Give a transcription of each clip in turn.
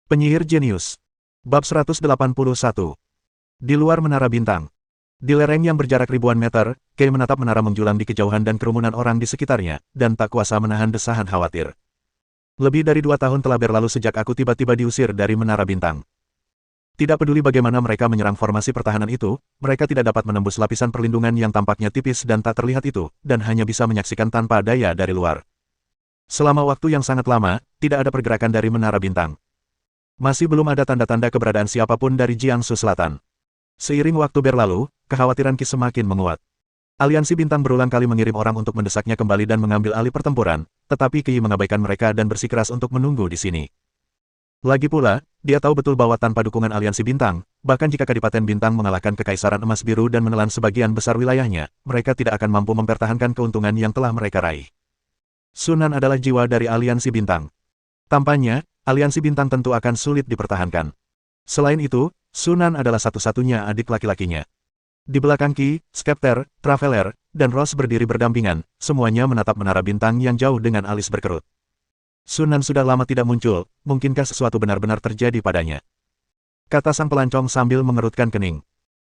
Penyihir Jenius. Bab 181. Di luar Menara Bintang. Di lereng yang berjarak ribuan meter, Kay menatap menara menjulang di kejauhan dan kerumunan orang di sekitarnya, dan tak kuasa menahan desahan khawatir. Lebih dari 2 tahun telah berlalu sejak aku tiba-tiba diusir dari Menara Bintang. Tidak peduli bagaimana mereka menyerang formasi pertahanan itu, mereka tidak dapat menembus lapisan perlindungan yang tampaknya tipis dan tak terlihat itu, dan hanya bisa menyaksikan tanpa daya dari luar. Selama waktu yang sangat lama, tidak ada pergerakan dari Menara Bintang. Masih belum ada tanda-tanda keberadaan siapapun dari Jiangsu Selatan. Seiring waktu berlalu, kekhawatiran Qi semakin menguat. Aliansi Bintang berulang kali mengirim orang untuk mendesaknya kembali dan mengambil alih pertempuran, tetapi Qi mengabaikan mereka dan bersikeras untuk menunggu di sini. Lagi pula, dia tahu betul bahwa tanpa dukungan Aliansi Bintang, bahkan jika Kadipaten Bintang mengalahkan Kekaisaran Emas Biru dan menelan sebagian besar wilayahnya, mereka tidak akan mampu mempertahankan keuntungan yang telah mereka raih. Sunan adalah jiwa dari Aliansi Bintang. Tampaknya, Aliansi Bintang tentu akan sulit dipertahankan. Selain itu, Sunan adalah satu-satunya adik laki-lakinya. Di belakang Qi, Skepter, Traveler, dan Ross berdiri berdampingan, semuanya menatap Menara Bintang yang jauh dengan alis berkerut. Sunan sudah lama tidak muncul, mungkinkah sesuatu benar-benar terjadi padanya? Kata sang pelancong sambil mengerutkan kening.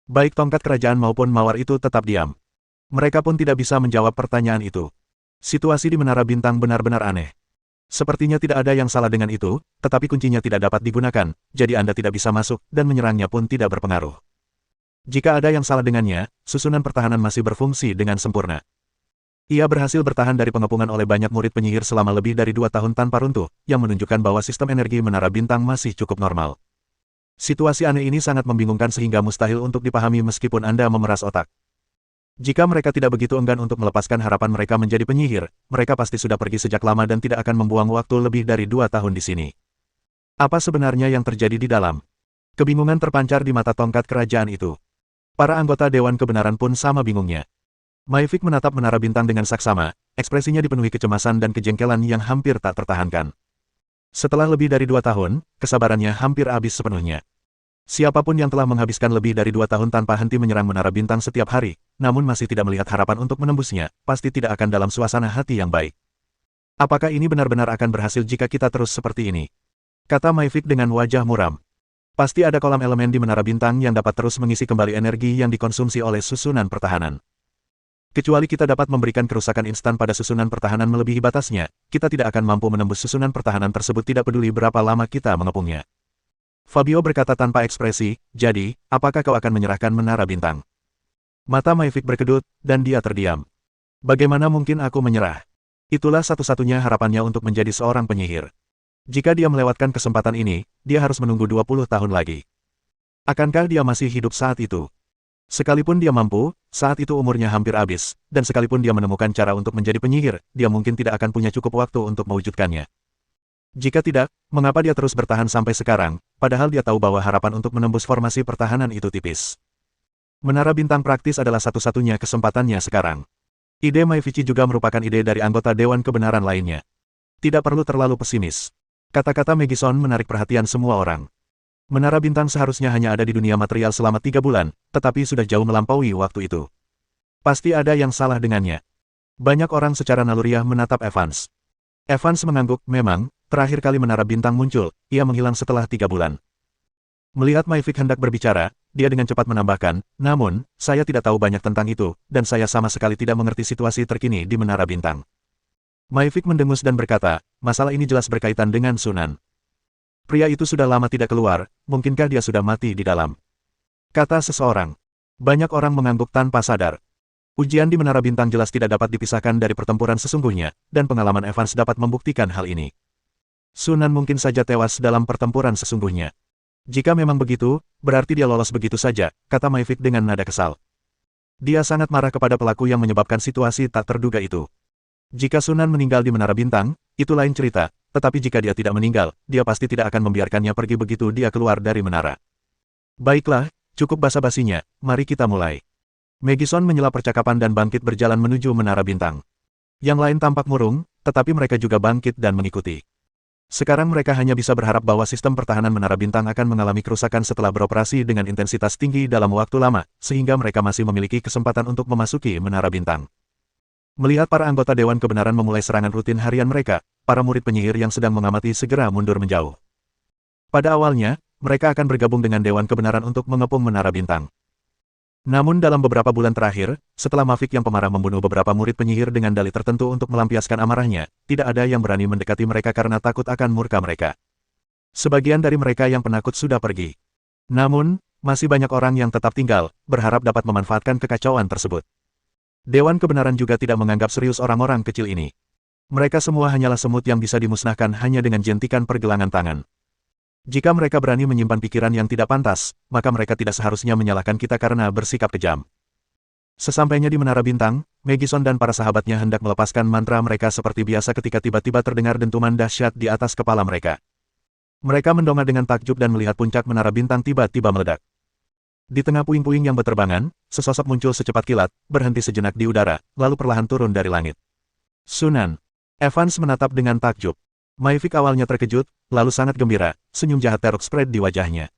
Baik tongkat kerajaan maupun mawar itu tetap diam. Mereka pun tidak bisa menjawab pertanyaan itu. Situasi di Menara Bintang benar-benar aneh. Sepertinya tidak ada yang salah dengan itu, tetapi kuncinya tidak dapat digunakan, jadi Anda tidak bisa masuk, dan menyerangnya pun tidak berpengaruh. Jika ada yang salah dengannya, susunan pertahanan masih berfungsi dengan sempurna. Ia berhasil bertahan dari pengepungan oleh banyak murid penyihir selama lebih dari 2 tahun tanpa runtuh, yang menunjukkan bahwa sistem energi Menara Bintang masih cukup normal. Situasi aneh ini sangat membingungkan sehingga mustahil untuk dipahami meskipun Anda memeras otak. Jika mereka tidak begitu enggan untuk melepaskan harapan mereka menjadi penyihir, mereka pasti sudah pergi sejak lama dan tidak akan membuang waktu lebih dari 2 tahun di sini. Apa sebenarnya yang terjadi di dalam? Kebingungan terpancar di mata tongkat kerajaan itu. Para anggota Dewan Kebenaran pun sama bingungnya. Maifik menatap Menara Bintang dengan saksama, ekspresinya dipenuhi kecemasan dan kejengkelan yang hampir tak tertahankan. Setelah lebih dari 2 tahun, kesabarannya hampir habis sepenuhnya. Siapapun yang telah menghabiskan lebih dari 2 tahun tanpa henti menyerang Menara Bintang setiap hari, namun masih tidak melihat harapan untuk menembusnya, pasti tidak akan dalam suasana hati yang baik. Apakah ini benar-benar akan berhasil jika kita terus seperti ini? Kata Maifik dengan wajah muram. Pasti ada kolam elemen di Menara Bintang yang dapat terus mengisi kembali energi yang dikonsumsi oleh susunan pertahanan. Kecuali kita dapat memberikan kerusakan instan pada susunan pertahanan melebihi batasnya, kita tidak akan mampu menembus susunan pertahanan tersebut tidak peduli berapa lama kita mengepungnya. Fabio berkata tanpa ekspresi, jadi, apakah kau akan menyerahkan Menara Bintang? Mata Maifik berkedut, dan dia terdiam. Bagaimana mungkin aku menyerah? Itulah satu-satunya harapannya untuk menjadi seorang penyihir. Jika dia melewatkan kesempatan ini, dia harus menunggu 20 tahun lagi. Akankah dia masih hidup saat itu? Sekalipun dia mampu, saat itu umurnya hampir habis, dan sekalipun dia menemukan cara untuk menjadi penyihir, dia mungkin tidak akan punya cukup waktu untuk mewujudkannya. Jika tidak, mengapa dia terus bertahan sampai sekarang, padahal dia tahu bahwa harapan untuk menembus formasi pertahanan itu tipis. Menara Bintang praktis adalah satu-satunya kesempatannya sekarang. Ide Maifici juga merupakan ide dari anggota Dewan Kebenaran lainnya. Tidak perlu terlalu pesimis. Kata-kata Megison menarik perhatian semua orang. Menara Bintang seharusnya hanya ada di dunia material selama 3 bulan, tetapi sudah jauh melampaui waktu itu. Pasti ada yang salah dengannya. Banyak orang secara naluriah menatap Evans. Evans mengangguk, memang, terakhir kali Menara Bintang muncul, ia menghilang setelah 3 bulan. Melihat Maifik hendak berbicara, dia dengan cepat menambahkan, namun, saya tidak tahu banyak tentang itu, dan saya sama sekali tidak mengerti situasi terkini di Menara Bintang. Maifik mendengus dan berkata, masalah ini jelas berkaitan dengan Sunan. Pria itu sudah lama tidak keluar, mungkinkah dia sudah mati di dalam? Kata seseorang. Banyak orang mengangguk tanpa sadar. Ujian di Menara Bintang jelas tidak dapat dipisahkan dari pertempuran sesungguhnya, dan pengalaman Evans dapat membuktikan hal ini. Sunan mungkin saja tewas dalam pertempuran sesungguhnya. Jika memang begitu, berarti dia lolos begitu saja, kata Maifik dengan nada kesal. Dia sangat marah kepada pelaku yang menyebabkan situasi tak terduga itu. Jika Sunan meninggal di Menara Bintang, itu lain cerita, tetapi jika dia tidak meninggal, dia pasti tidak akan membiarkannya pergi begitu dia keluar dari menara. Baiklah, cukup basa-basinya, mari kita mulai. Megison menyela percakapan dan bangkit berjalan menuju Menara Bintang. Yang lain tampak murung, tetapi mereka juga bangkit dan mengikuti. Sekarang mereka hanya bisa berharap bahwa sistem pertahanan Menara Bintang akan mengalami kerusakan setelah beroperasi dengan intensitas tinggi dalam waktu lama, sehingga mereka masih memiliki kesempatan untuk memasuki Menara Bintang. Melihat para anggota Dewan Kebenaran memulai serangan rutin harian mereka, para murid penyihir yang sedang mengamati segera mundur menjauh. Pada awalnya, mereka akan bergabung dengan Dewan Kebenaran untuk mengepung Menara Bintang. Namun dalam beberapa bulan terakhir, setelah Mavik yang pemarah membunuh beberapa murid penyihir dengan dalih tertentu untuk melampiaskan amarahnya, tidak ada yang berani mendekati mereka karena takut akan murka mereka. Sebagian dari mereka yang penakut sudah pergi. Namun, masih banyak orang yang tetap tinggal, berharap dapat memanfaatkan kekacauan tersebut. Dewan Kebenaran juga tidak menganggap serius orang-orang kecil ini. Mereka semua hanyalah semut yang bisa dimusnahkan hanya dengan jentikan pergelangan tangan. Jika mereka berani menyimpan pikiran yang tidak pantas, maka mereka tidak seharusnya menyalahkan kita karena bersikap kejam. Sesampainya di Menara Bintang, Megison dan para sahabatnya hendak melepaskan mantra mereka seperti biasa ketika tiba-tiba terdengar dentuman dahsyat di atas kepala mereka. Mereka mendongak dengan takjub dan melihat puncak Menara Bintang tiba-tiba meledak. Di tengah puing-puing yang berterbangan, sesosok muncul secepat kilat, berhenti sejenak di udara, lalu perlahan turun dari langit. Sunan. Evans menatap dengan takjub. Maivik awalnya terkejut, lalu sangat gembira, senyum jahat terspread di wajahnya.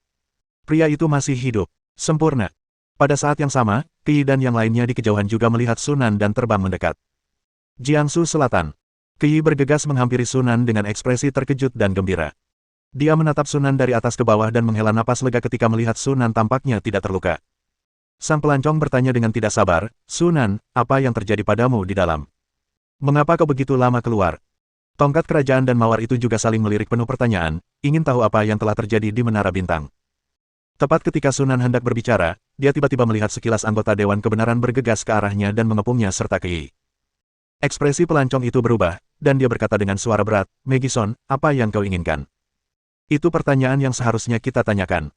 Pria itu masih hidup. Sempurna. Pada saat yang sama, Qi dan yang lainnya di kejauhan juga melihat Sunan dan terbang mendekat. Jiangsu Selatan. Qi bergegas menghampiri Sunan dengan ekspresi terkejut dan gembira. Dia menatap Sunan dari atas ke bawah dan menghela napas lega ketika melihat Sunan tampaknya tidak terluka. Sang pelancong bertanya dengan tidak sabar, "Sunan, apa yang terjadi padamu di dalam? Mengapa kau begitu lama keluar?" Tongkat kerajaan dan mawar itu juga saling melirik penuh pertanyaan, ingin tahu apa yang telah terjadi di Menara Bintang. Tepat ketika Sunan hendak berbicara, dia tiba-tiba melihat sekilas anggota Dewan Kebenaran bergegas ke arahnya dan mengepungnya serta Qi. Ekspresi pelancong itu berubah, dan dia berkata dengan suara berat, "Megison, apa yang kau inginkan?" Itu pertanyaan yang seharusnya kita tanyakan.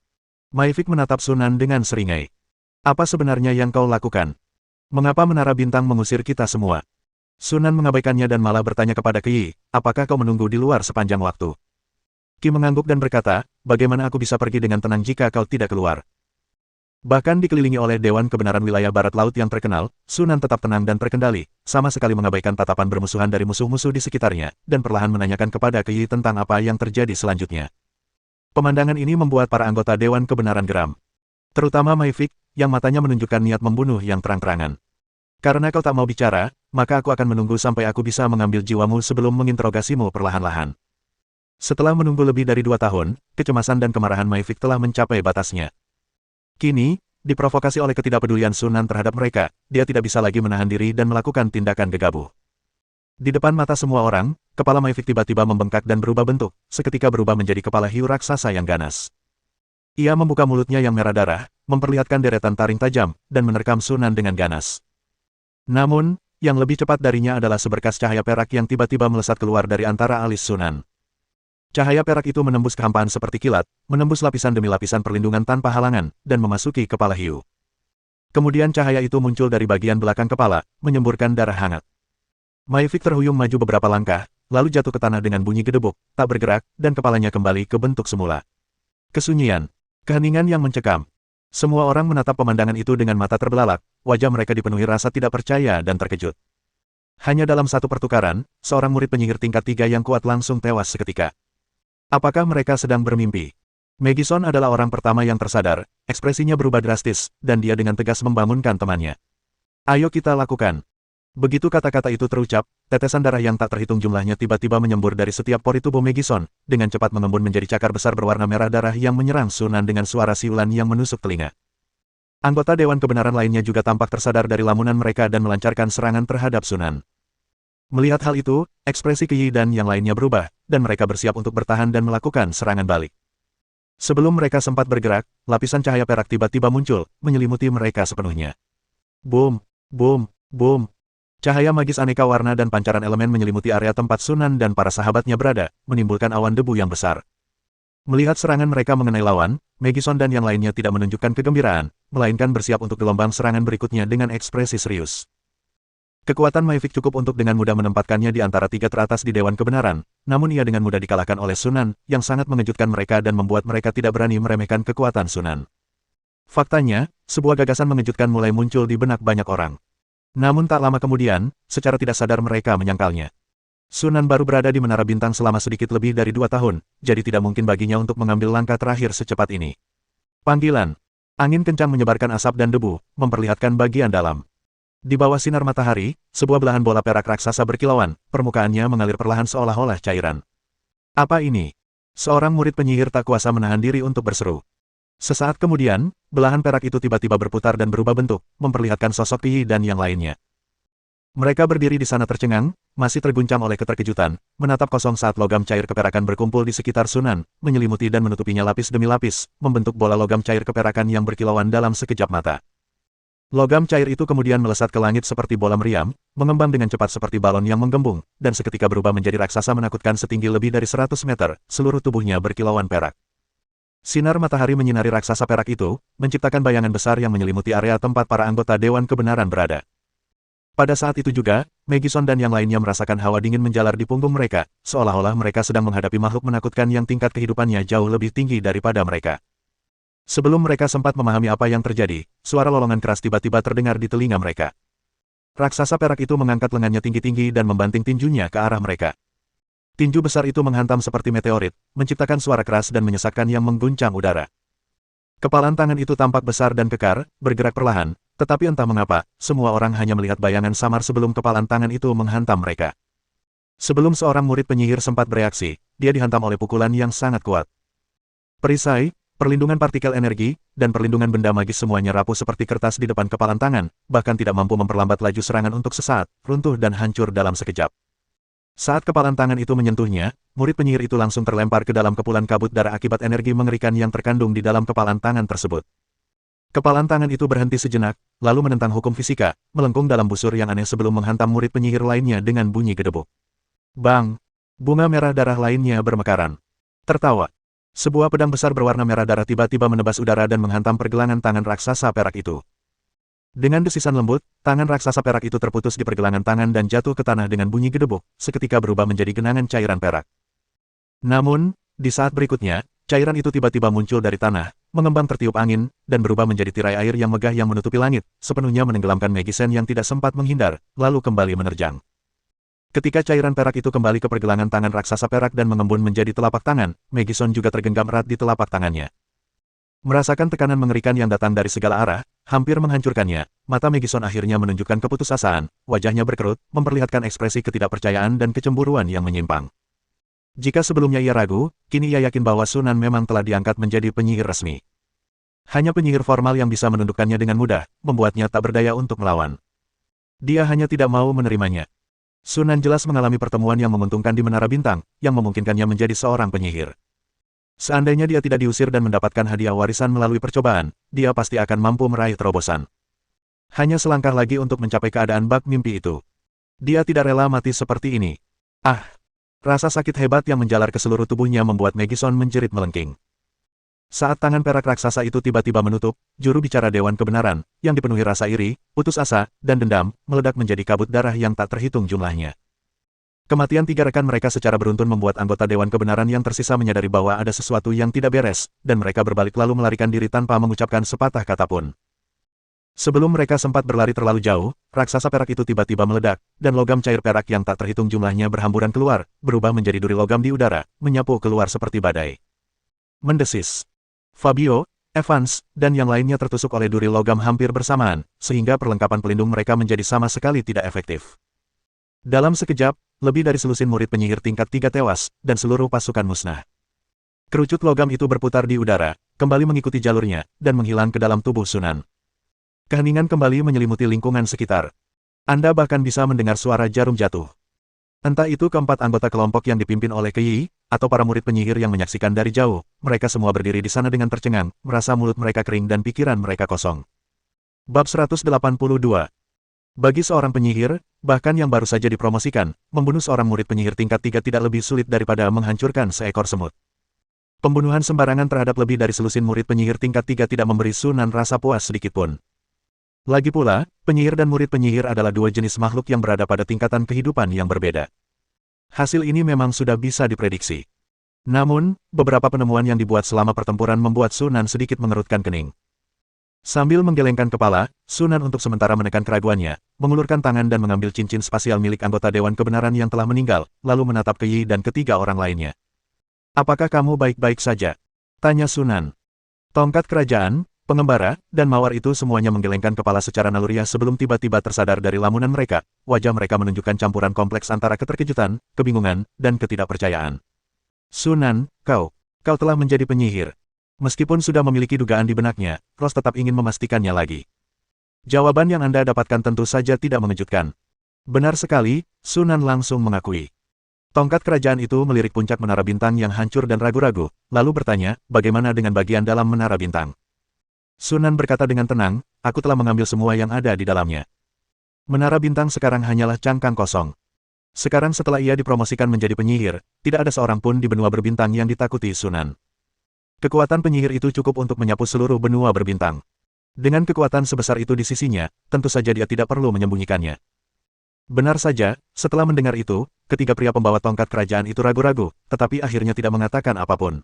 Maivik menatap Sunan dengan seringai. "Apa sebenarnya yang kau lakukan? Mengapa Menara Bintang mengusir kita semua?" Sunan mengabaikannya dan malah bertanya kepada Qi, "Apakah kau menunggu di luar sepanjang waktu?" Qi mengangguk dan berkata, "Bagaimana aku bisa pergi dengan tenang jika kau tidak keluar?" Bahkan dikelilingi oleh Dewan Kebenaran wilayah Barat Laut yang terkenal, Sunan tetap tenang dan terkendali, sama sekali mengabaikan tatapan bermusuhan dari musuh-musuh di sekitarnya, dan perlahan menanyakan kepada Qi tentang apa yang terjadi selanjutnya. Pemandangan ini membuat para anggota Dewan Kebenaran geram. Terutama Maivik, yang matanya menunjukkan niat membunuh yang terang-terangan. "Karena kau tak mau bicara, maka aku akan menunggu sampai aku bisa mengambil jiwamu sebelum menginterogasimu perlahan-lahan." Setelah menunggu lebih dari 2 tahun, kecemasan dan kemarahan Maivik telah mencapai batasnya. Kini, diprovokasi oleh ketidakpedulian Sunan terhadap mereka, dia tidak bisa lagi menahan diri dan melakukan tindakan gegabah. Di depan mata semua orang, kepala Maivik tiba-tiba membengkak dan berubah bentuk, seketika berubah menjadi kepala hiu raksasa yang ganas. Ia membuka mulutnya yang merah darah, memperlihatkan deretan taring tajam, dan menerkam Sunan dengan ganas. Namun, yang lebih cepat darinya adalah seberkas cahaya perak yang tiba-tiba melesat keluar dari antara alis Sunan. Cahaya perak itu menembus kehampaan seperti kilat, menembus lapisan demi lapisan perlindungan tanpa halangan, dan memasuki kepala hiu. Kemudian cahaya itu muncul dari bagian belakang kepala, menyemburkan darah hangat. Maivik terhuyung maju beberapa langkah, lalu jatuh ke tanah dengan bunyi gedebuk, tak bergerak, dan kepalanya kembali ke bentuk semula. Kesunyian. Keheningan yang mencekam. Semua orang menatap pemandangan itu dengan mata terbelalak, wajah mereka dipenuhi rasa tidak percaya dan terkejut. Hanya dalam satu pertukaran, seorang murid penyihir tingkat 3 yang kuat langsung tewas seketika. Apakah mereka sedang bermimpi? Megison adalah orang pertama yang tersadar, ekspresinya berubah drastis, dan dia dengan tegas membangunkan temannya. "Ayo kita lakukan." Begitu kata-kata itu terucap, tetesan darah yang tak terhitung jumlahnya tiba-tiba menyembur dari setiap pori tubuh Megison, dengan cepat mengembun menjadi cakar besar berwarna merah darah yang menyerang Sunan dengan suara siulan yang menusuk telinga. Anggota Dewan Kebenaran lainnya juga tampak tersadar dari lamunan mereka dan melancarkan serangan terhadap Sunan. Melihat hal itu, ekspresi Qi dan yang lainnya berubah, dan mereka bersiap untuk bertahan dan melakukan serangan balik. Sebelum mereka sempat bergerak, lapisan cahaya perak tiba-tiba muncul, menyelimuti mereka sepenuhnya. Boom, boom, boom. Cahaya magis aneka warna dan pancaran elemen menyelimuti area tempat Sunan dan para sahabatnya berada, menimbulkan awan debu yang besar. Melihat serangan mereka mengenai lawan, Megison dan yang lainnya tidak menunjukkan kegembiraan, melainkan bersiap untuk gelombang serangan berikutnya dengan ekspresi serius. Kekuatan Maivik cukup untuk dengan mudah menempatkannya di antara 3 teratas di Dewan Kebenaran, namun ia dengan mudah dikalahkan oleh Sunan, yang sangat mengejutkan mereka dan membuat mereka tidak berani meremehkan kekuatan Sunan. Faktanya, sebuah gagasan mengejutkan mulai muncul di benak banyak orang. Namun tak lama kemudian, secara tidak sadar mereka menyangkalnya. Sunan baru berada di Menara Bintang selama sedikit lebih dari 2 tahun, jadi tidak mungkin baginya untuk mengambil langkah terakhir secepat ini. Panggilan. Angin kencang menyebarkan asap dan debu, memperlihatkan bagian dalam. Di bawah sinar matahari, sebuah belahan bola perak raksasa berkilauan, permukaannya mengalir perlahan seolah-olah cairan. Apa ini? Seorang murid penyihir tak kuasa menahan diri untuk berseru. Sesaat kemudian, belahan perak itu tiba-tiba berputar dan berubah bentuk, memperlihatkan sosok Yi dan yang lainnya. Mereka berdiri di sana tercengang, masih terguncang oleh keterkejutan, menatap kosong saat logam cair keperakan berkumpul di sekitar Sunan, menyelimuti dan menutupinya lapis demi lapis, membentuk bola logam cair keperakan yang berkilauan dalam sekejap mata. Logam cair itu kemudian melesat ke langit seperti bola meriam, mengembang dengan cepat seperti balon yang menggembung, dan seketika berubah menjadi raksasa menakutkan setinggi lebih dari 100 meter, seluruh tubuhnya berkilauan perak. Sinar matahari menyinari raksasa perak itu, menciptakan bayangan besar yang menyelimuti area tempat para anggota Dewan Kebenaran berada. Pada saat itu juga, Megison dan yang lainnya merasakan hawa dingin menjalar di punggung mereka, seolah-olah mereka sedang menghadapi makhluk menakutkan yang tingkat kehidupannya jauh lebih tinggi daripada mereka. Sebelum mereka sempat memahami apa yang terjadi, suara lolongan keras tiba-tiba terdengar di telinga mereka. Raksasa perak itu mengangkat lengannya tinggi-tinggi dan membanting tinjunya ke arah mereka. Tinju besar itu menghantam seperti meteorit, menciptakan suara keras dan menyesakkan yang mengguncang udara. Kepalan tangan itu tampak besar dan kekar, bergerak perlahan, tetapi entah mengapa, semua orang hanya melihat bayangan samar sebelum kepalan tangan itu menghantam mereka. Sebelum seorang murid penyihir sempat bereaksi, dia dihantam oleh pukulan yang sangat kuat. Perisai, perlindungan partikel energi, dan perlindungan benda magis semuanya rapuh seperti kertas di depan kepalan tangan, bahkan tidak mampu memperlambat laju serangan untuk sesaat, runtuh dan hancur dalam sekejap. Saat kepalan tangan itu menyentuhnya, murid penyihir itu langsung terlempar ke dalam kepulan kabut darah akibat energi mengerikan yang terkandung di dalam kepalan tangan tersebut. Kepalan tangan itu berhenti sejenak, lalu menentang hukum fisika, melengkung dalam busur yang aneh sebelum menghantam murid penyihir lainnya dengan bunyi gedebuk. Bang! Bunga merah darah lainnya bermekaran. Tertawa. Sebuah pedang besar berwarna merah darah tiba-tiba menebas udara dan menghantam pergelangan tangan raksasa perak itu. Dengan desisan lembut, tangan raksasa perak itu terputus di pergelangan tangan dan jatuh ke tanah dengan bunyi gedebuk, seketika berubah menjadi genangan cairan perak. Namun, di saat berikutnya, cairan itu tiba-tiba muncul dari tanah, mengembang tertiup angin, dan berubah menjadi tirai air yang megah yang menutupi langit, sepenuhnya menenggelamkan Megisen yang tidak sempat menghindar, lalu kembali menerjang. Ketika cairan perak itu kembali ke pergelangan tangan raksasa perak dan mengembun menjadi telapak tangan, Megison juga tergenggam erat di telapak tangannya. Merasakan tekanan mengerikan yang datang dari segala arah, hampir menghancurkannya, mata Megison akhirnya menunjukkan keputusasaan, wajahnya berkerut, memperlihatkan ekspresi ketidakpercayaan dan kecemburuan yang menyimpang. Jika sebelumnya ia ragu, kini ia yakin bahwa Sunan memang telah diangkat menjadi penyihir resmi. Hanya penyihir formal yang bisa menundukkannya dengan mudah, membuatnya tak berdaya untuk melawan. Dia hanya tidak mau menerimanya. Sunan jelas mengalami pertemuan yang menguntungkan di Menara Bintang, yang memungkinkannya menjadi seorang penyihir. Seandainya dia tidak diusir dan mendapatkan hadiah warisan melalui percobaan, dia pasti akan mampu meraih terobosan. Hanya selangkah lagi untuk mencapai keadaan bak mimpi itu. Dia tidak rela mati seperti ini. Ah! Rasa sakit hebat yang menjalar ke seluruh tubuhnya membuat Megison menjerit melengking. Saat tangan perak raksasa itu tiba-tiba menutup, juru bicara Dewan Kebenaran, yang dipenuhi rasa iri, putus asa, dan dendam, meledak menjadi kabut darah yang tak terhitung jumlahnya. Kematian tiga rekan mereka secara beruntun membuat anggota Dewan Kebenaran yang tersisa menyadari bahwa ada sesuatu yang tidak beres, dan mereka berbalik lalu melarikan diri tanpa mengucapkan sepatah kata pun. Sebelum mereka sempat berlari terlalu jauh, raksasa perak itu tiba-tiba meledak, dan logam cair perak yang tak terhitung jumlahnya berhamburan keluar, berubah menjadi duri logam di udara, menyapu keluar seperti badai. Mendesis. Fabio, Evans, dan yang lainnya tertusuk oleh duri logam hampir bersamaan, sehingga perlengkapan pelindung mereka menjadi sama sekali tidak efektif. Dalam sekejap, lebih dari selusin murid penyihir tingkat 3 tewas, dan seluruh pasukan musnah. Kerucut logam itu berputar di udara, kembali mengikuti jalurnya, dan menghilang ke dalam tubuh Sunan. Keheningan kembali menyelimuti lingkungan sekitar. Anda bahkan bisa mendengar suara jarum jatuh. Entah itu keempat anggota kelompok yang dipimpin oleh Yi, atau para murid penyihir yang menyaksikan dari jauh, mereka semua berdiri di sana dengan tercengang, merasa mulut mereka kering dan pikiran mereka kosong. Bab 182. Bagi seorang penyihir, bahkan yang baru saja dipromosikan, membunuh seorang murid penyihir tingkat 3 tidak lebih sulit daripada menghancurkan seekor semut. Pembunuhan sembarangan terhadap lebih dari selusin murid penyihir tingkat 3 tidak memberi Sunan rasa puas sedikitpun. Lagi pula, penyihir dan murid penyihir adalah dua jenis makhluk yang berada pada tingkatan kehidupan yang berbeda. Hasil ini memang sudah bisa diprediksi. Namun, beberapa penemuan yang dibuat selama pertempuran membuat Sunan sedikit mengerutkan kening. Sambil menggelengkan kepala, Sunan untuk sementara menekan keraguannya, mengulurkan tangan dan mengambil cincin spasial milik anggota Dewan Kebenaran yang telah meninggal, lalu menatap ke Yi dan ketiga orang lainnya. "Apakah kamu baik-baik saja?" tanya Sunan. Tongkat kerajaan, pengembara, dan mawar itu semuanya menggelengkan kepala secara naluriah sebelum tiba-tiba tersadar dari lamunan mereka. Wajah mereka menunjukkan campuran kompleks antara keterkejutan, kebingungan, dan ketidakpercayaan. Sunan, kau telah menjadi penyihir. Meskipun sudah memiliki dugaan di benaknya, Rose tetap ingin memastikannya lagi. Jawaban yang Anda dapatkan tentu saja tidak mengejutkan. Benar sekali, Sunan langsung mengakui. Tongkat kerajaan itu melirik puncak menara bintang yang hancur dan ragu-ragu, lalu bertanya, bagaimana dengan bagian dalam menara bintang? Sunan berkata dengan tenang, aku telah mengambil semua yang ada di dalamnya. Menara bintang sekarang hanyalah cangkang kosong. Sekarang setelah ia dipromosikan menjadi penyihir, tidak ada seorang pun di benua berbintang yang ditakuti Sunan. Kekuatan penyihir itu cukup untuk menyapu seluruh benua berbintang. Dengan kekuatan sebesar itu di sisinya, tentu saja dia tidak perlu menyembunyikannya. Benar saja, setelah mendengar itu, ketiga pria pembawa tongkat kerajaan itu ragu-ragu, tetapi akhirnya tidak mengatakan apapun.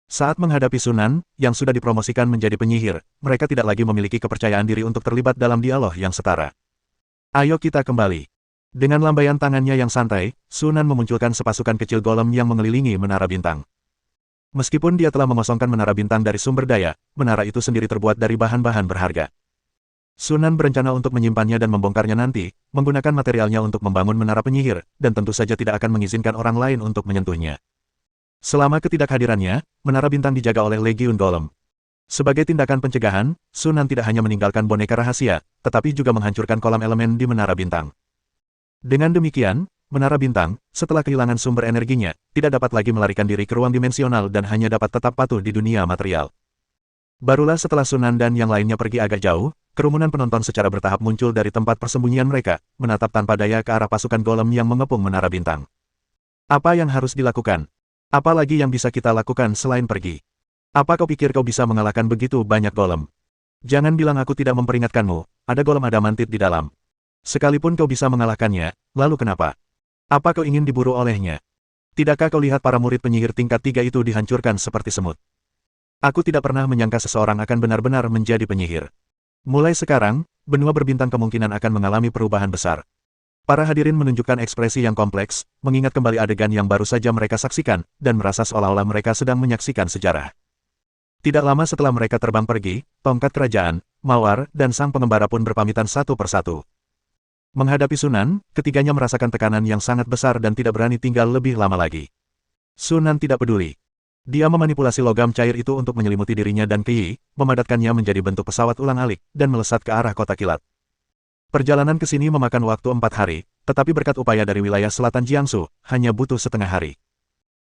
Saat menghadapi Sunan, yang sudah dipromosikan menjadi penyihir, mereka tidak lagi memiliki kepercayaan diri untuk terlibat dalam dialog yang setara. Ayo kita kembali. Dengan lambaian tangannya yang santai, Sunan memunculkan sepasukan kecil golem yang mengelilingi menara bintang. Meskipun dia telah mengosongkan menara bintang dari sumber daya, menara itu sendiri terbuat dari bahan-bahan berharga. Sunan berencana untuk menyimpannya dan membongkarnya nanti, menggunakan materialnya untuk membangun menara penyihir, dan tentu saja tidak akan mengizinkan orang lain untuk menyentuhnya. Selama ketidakhadirannya, menara bintang dijaga oleh Legiun Golem. Sebagai tindakan pencegahan, Sunan tidak hanya meninggalkan boneka rahasia, tetapi juga menghancurkan kolam elemen di menara bintang. Dengan demikian, menara bintang, setelah kehilangan sumber energinya, tidak dapat lagi melarikan diri ke ruang dimensional dan hanya dapat tetap patuh di dunia material. Barulah setelah Sunan dan yang lainnya pergi agak jauh, kerumunan penonton secara bertahap muncul dari tempat persembunyian mereka, menatap tanpa daya ke arah pasukan golem yang mengepung menara bintang. Apa yang harus dilakukan? Apa lagi yang bisa kita lakukan selain pergi? Apa kau pikir kau bisa mengalahkan begitu banyak golem? Jangan bilang aku tidak memperingatkanmu, ada golem adamantit di dalam. Sekalipun kau bisa mengalahkannya, lalu kenapa? Apa kau ingin diburu olehnya? Tidakkah kau lihat para murid penyihir tingkat 3 itu dihancurkan seperti semut? Aku tidak pernah menyangka seseorang akan benar-benar menjadi penyihir. Mulai sekarang, benua berbintang kemungkinan akan mengalami perubahan besar. Para hadirin menunjukkan ekspresi yang kompleks, mengingat kembali adegan yang baru saja mereka saksikan, dan merasa seolah-olah mereka sedang menyaksikan sejarah. Tidak lama setelah mereka terbang pergi, tongkat kerajaan, Mawar, dan sang pengembara pun berpamitan satu persatu. Menghadapi Sunan, ketiganya merasakan tekanan yang sangat besar dan tidak berani tinggal lebih lama lagi. Sunan tidak peduli. Dia memanipulasi logam cair itu untuk menyelimuti dirinya dan Kyi, memadatkannya menjadi bentuk pesawat ulang-alik, dan melesat ke arah kota kilat. Perjalanan ke sini memakan waktu 4 hari, tetapi berkat upaya dari wilayah selatan Jiangsu, hanya butuh setengah hari.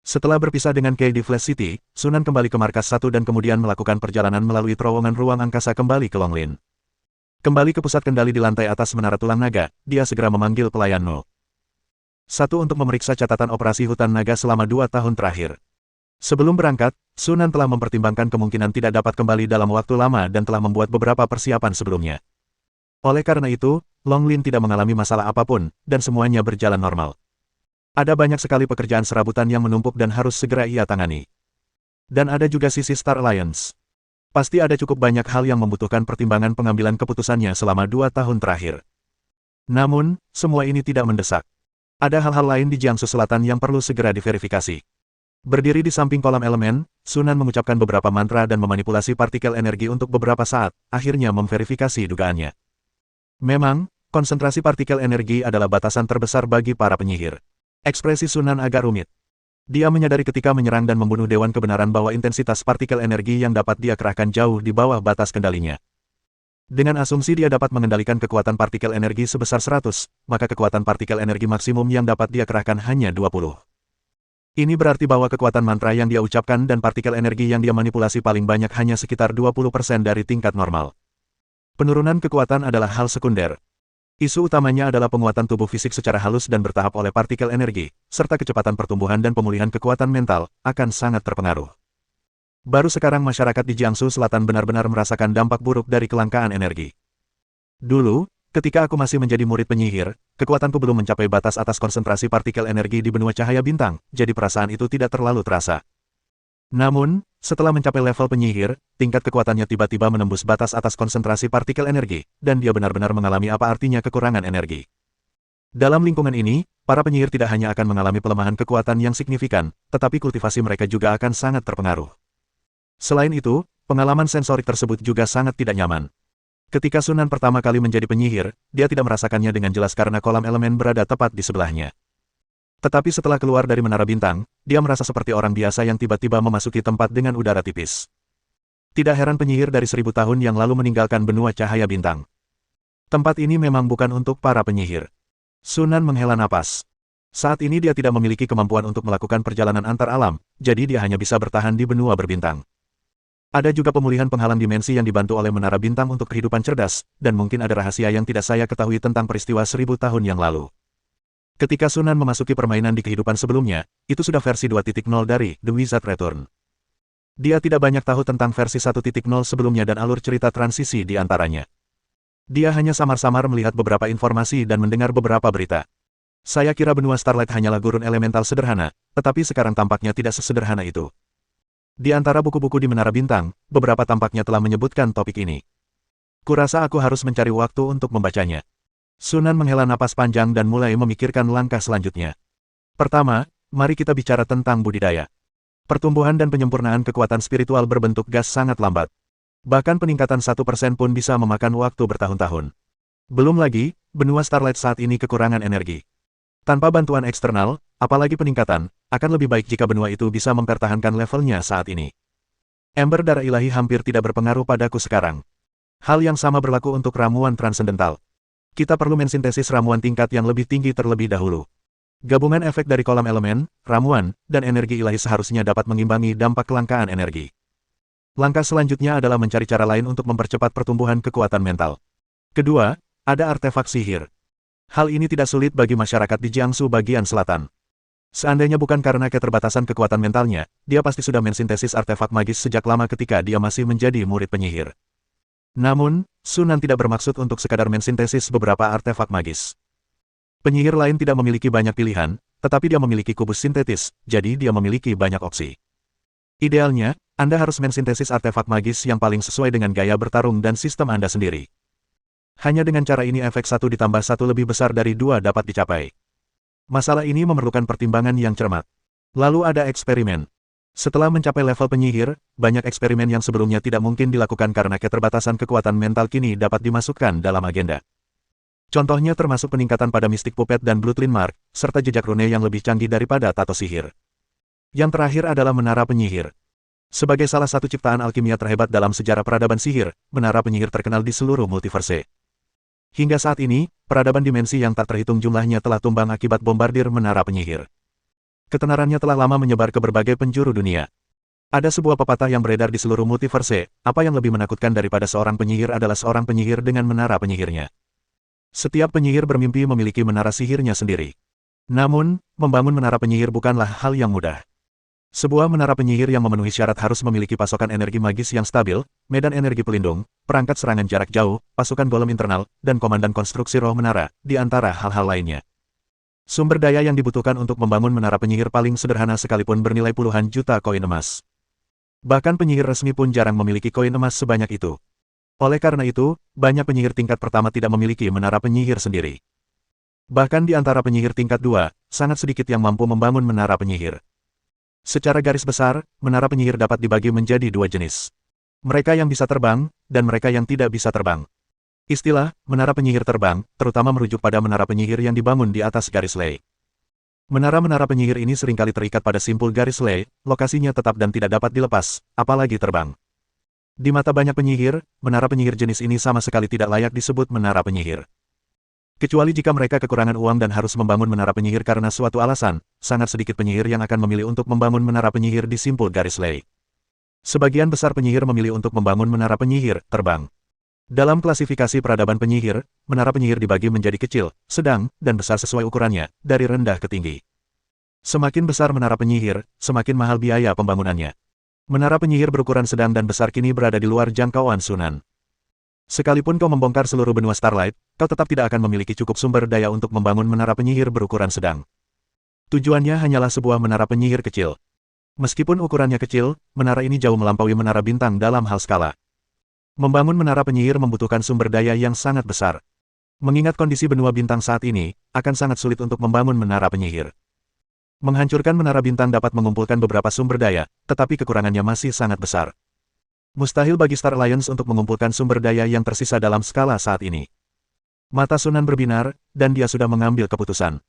Setelah berpisah dengan Kyi di Flash City, Sunan kembali ke markas 1 dan kemudian melakukan perjalanan melalui terowongan ruang angkasa kembali ke Longlin. Kembali ke pusat kendali di lantai atas Menara Tulang Naga, dia segera memanggil pelayan 0. 1 untuk memeriksa catatan operasi hutan naga selama 2 tahun terakhir. Sebelum berangkat, Sunan telah mempertimbangkan kemungkinan tidak dapat kembali dalam waktu lama dan telah membuat beberapa persiapan sebelumnya. Oleh karena itu, Longlin tidak mengalami masalah apapun, dan semuanya berjalan normal. Ada banyak sekali pekerjaan serabutan yang menumpuk dan harus segera ia tangani. Dan ada juga sisi Star Alliance. Pasti ada cukup banyak hal yang membutuhkan pertimbangan pengambilan keputusannya selama 2 tahun terakhir. Namun, semua ini tidak mendesak. Ada hal-hal lain di Jiangsu Selatan yang perlu segera diverifikasi. Berdiri di samping kolam elemen, Sunan mengucapkan beberapa mantra dan memanipulasi partikel energi untuk beberapa saat, akhirnya memverifikasi dugaannya. Memang, konsentrasi partikel energi adalah batasan terbesar bagi para penyihir. Ekspresi Sunan agak rumit. Dia menyadari ketika menyerang dan membunuh Dewan Kebenaran bahwa intensitas partikel energi yang dapat dia kerahkan jauh di bawah batas kendalinya. Dengan asumsi dia dapat mengendalikan kekuatan partikel energi sebesar 100, maka kekuatan partikel energi maksimum yang dapat dia kerahkan hanya 20. Ini berarti bahwa kekuatan mantra yang dia ucapkan dan partikel energi yang dia manipulasi paling banyak hanya sekitar 20% dari tingkat normal. Penurunan kekuatan adalah hal sekunder. Isu utamanya adalah penguatan tubuh fisik secara halus dan bertahap oleh partikel energi, serta kecepatan pertumbuhan dan pemulihan kekuatan mental, akan sangat terpengaruh. Baru sekarang masyarakat di Jiangsu Selatan benar-benar merasakan dampak buruk dari kelangkaan energi. Dulu, ketika aku masih menjadi murid penyihir, kekuatanku belum mencapai batas atas konsentrasi partikel energi di benua cahaya bintang, jadi perasaan itu tidak terlalu terasa. Namun, setelah mencapai level penyihir, tingkat kekuatannya tiba-tiba menembus batas atas konsentrasi partikel energi, dan dia benar-benar mengalami apa artinya kekurangan energi. Dalam lingkungan ini, para penyihir tidak hanya akan mengalami pelemahan kekuatan yang signifikan, tetapi kultivasi mereka juga akan sangat terpengaruh. Selain itu, pengalaman sensorik tersebut juga sangat tidak nyaman. Ketika Sunan pertama kali menjadi penyihir, dia tidak merasakannya dengan jelas karena kolam elemen berada tepat di sebelahnya. Tetapi setelah keluar dari Menara Bintang, dia merasa seperti orang biasa yang tiba-tiba memasuki tempat dengan udara tipis. Tidak heran penyihir dari 1000 tahun yang lalu meninggalkan benua cahaya bintang. Tempat ini memang bukan untuk para penyihir. Sunan menghela napas. Saat ini dia tidak memiliki kemampuan untuk melakukan perjalanan antar alam, jadi dia hanya bisa bertahan di benua berbintang. Ada juga pemulihan penghalang dimensi yang dibantu oleh Menara Bintang untuk kehidupan cerdas, dan mungkin ada rahasia yang tidak saya ketahui tentang peristiwa 1000 tahun yang lalu. Ketika Sunan memasuki permainan di kehidupan sebelumnya, itu sudah versi 2.0 dari The Wizard Return. Dia tidak banyak tahu tentang versi 1.0 sebelumnya dan alur cerita transisi di antaranya. Dia hanya samar-samar melihat beberapa informasi dan mendengar beberapa berita. Saya kira benua Starlight hanyalah gurun elemental sederhana, tetapi sekarang tampaknya tidak sesederhana itu. Di antara buku-buku di Menara Bintang, beberapa tampaknya telah menyebutkan topik ini. Kurasa aku harus mencari waktu untuk membacanya. Sunan menghela napas panjang dan mulai memikirkan langkah selanjutnya. Pertama, mari kita bicara tentang budidaya. Pertumbuhan dan penyempurnaan kekuatan spiritual berbentuk gas sangat lambat. Bahkan peningkatan 1% pun bisa memakan waktu bertahun-tahun. Belum lagi, benua Starlight saat ini kekurangan energi. Tanpa bantuan eksternal, apalagi peningkatan, akan lebih baik jika benua itu bisa mempertahankan levelnya saat ini. Ember darah ilahi hampir tidak berpengaruh padaku sekarang. Hal yang sama berlaku untuk ramuan transendental. Kita perlu mensintesis ramuan tingkat yang lebih tinggi terlebih dahulu. Gabungan efek dari kolam elemen, ramuan, dan energi ilahi seharusnya dapat mengimbangi dampak kelangkaan energi. Langkah selanjutnya adalah mencari cara lain untuk mempercepat pertumbuhan kekuatan mental. Kedua, ada artefak sihir. Hal ini tidak sulit bagi masyarakat di Jiangsu bagian selatan. Seandainya bukan karena keterbatasan kekuatan mentalnya, dia pasti sudah mensintesis artefak magis sejak lama ketika dia masih menjadi murid penyihir. Namun, Sunan tidak bermaksud untuk sekadar mensintesis beberapa artefak magis. Penyihir lain tidak memiliki banyak pilihan, tetapi dia memiliki kubus sintetis, jadi dia memiliki banyak opsi. Idealnya, Anda harus mensintesis artefak magis yang paling sesuai dengan gaya bertarung dan sistem Anda sendiri. Hanya dengan cara ini efek 1 ditambah 1 lebih besar dari 2 dapat dicapai. Masalah ini memerlukan pertimbangan yang cermat. Lalu ada eksperimen. Setelah mencapai level penyihir, banyak eksperimen yang sebelumnya tidak mungkin dilakukan karena keterbatasan kekuatan mental kini dapat dimasukkan dalam agenda. Contohnya termasuk peningkatan pada Mystic Puppet dan Bloodline Mark, serta jejak rune yang lebih canggih daripada tato sihir. Yang terakhir adalah Menara Penyihir. Sebagai salah satu ciptaan alkimia terhebat dalam sejarah peradaban sihir, Menara Penyihir terkenal di seluruh multiverse. Hingga saat ini, peradaban dimensi yang tak terhitung jumlahnya telah tumbang akibat bombardir Menara Penyihir. Ketenarannya telah lama menyebar ke berbagai penjuru dunia. Ada sebuah pepatah yang beredar di seluruh multiverse, apa yang lebih menakutkan daripada seorang penyihir adalah seorang penyihir dengan menara penyihirnya. Setiap penyihir bermimpi memiliki menara sihirnya sendiri. Namun, membangun menara penyihir bukanlah hal yang mudah. Sebuah menara penyihir yang memenuhi syarat harus memiliki pasokan energi magis yang stabil, medan energi pelindung, perangkat serangan jarak jauh, pasukan golem internal, dan komandan konstruksi roh menara, di antara hal-hal lainnya. Sumber daya yang dibutuhkan untuk membangun menara penyihir paling sederhana sekalipun bernilai puluhan juta koin emas. Bahkan penyihir resmi pun jarang memiliki koin emas sebanyak itu. Oleh karena itu, banyak penyihir tingkat pertama tidak memiliki menara penyihir sendiri. Bahkan di antara penyihir tingkat 2, sangat sedikit yang mampu membangun menara penyihir. Secara garis besar, menara penyihir dapat dibagi menjadi 2 jenis. Mereka yang bisa terbang, dan mereka yang tidak bisa terbang. Istilah, menara penyihir terbang, terutama merujuk pada menara penyihir yang dibangun di atas garis lei. Menara-menara penyihir ini seringkali terikat pada simpul garis lei, lokasinya tetap dan tidak dapat dilepas, apalagi terbang. Di mata banyak penyihir, menara penyihir jenis ini sama sekali tidak layak disebut menara penyihir. Kecuali jika mereka kekurangan uang dan harus membangun menara penyihir karena suatu alasan, sangat sedikit penyihir yang akan memilih untuk membangun menara penyihir di simpul garis lei. Sebagian besar penyihir memilih untuk membangun menara penyihir terbang. Dalam klasifikasi peradaban penyihir, menara penyihir dibagi menjadi kecil, sedang, dan besar sesuai ukurannya, dari rendah ke tinggi. Semakin besar menara penyihir, semakin mahal biaya pembangunannya. Menara penyihir berukuran sedang dan besar kini berada di luar jangkauan Sunan. Sekalipun kau membongkar seluruh benua Starlight, kau tetap tidak akan memiliki cukup sumber daya untuk membangun menara penyihir berukuran sedang. Tujuannya hanyalah sebuah menara penyihir kecil. Meskipun ukurannya kecil, menara ini jauh melampaui menara bintang dalam hal skala. Membangun menara penyihir membutuhkan sumber daya yang sangat besar. Mengingat kondisi benua bintang saat ini, akan sangat sulit untuk membangun menara penyihir. Menghancurkan menara bintang dapat mengumpulkan beberapa sumber daya, tetapi kekurangannya masih sangat besar. Mustahil bagi Star Alliance untuk mengumpulkan sumber daya yang tersisa dalam skala saat ini. Mata Sunan berbinar, dan dia sudah mengambil keputusan.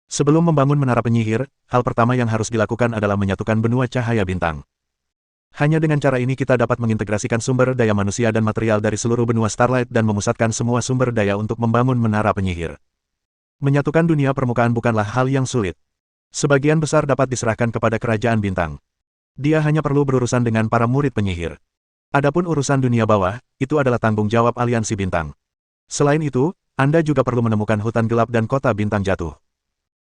Sebelum membangun menara penyihir, hal pertama yang harus dilakukan adalah menyatukan benua cahaya bintang. Hanya dengan cara ini kita dapat mengintegrasikan sumber daya manusia dan material dari seluruh benua Starlight dan memusatkan semua sumber daya untuk membangun menara penyihir. Menyatukan dunia permukaan bukanlah hal yang sulit. Sebagian besar dapat diserahkan kepada kerajaan bintang. Dia hanya perlu berurusan dengan para murid penyihir. Adapun urusan dunia bawah, itu adalah tanggung jawab aliansi bintang. Selain itu, Anda juga perlu menemukan hutan gelap dan kota bintang jatuh.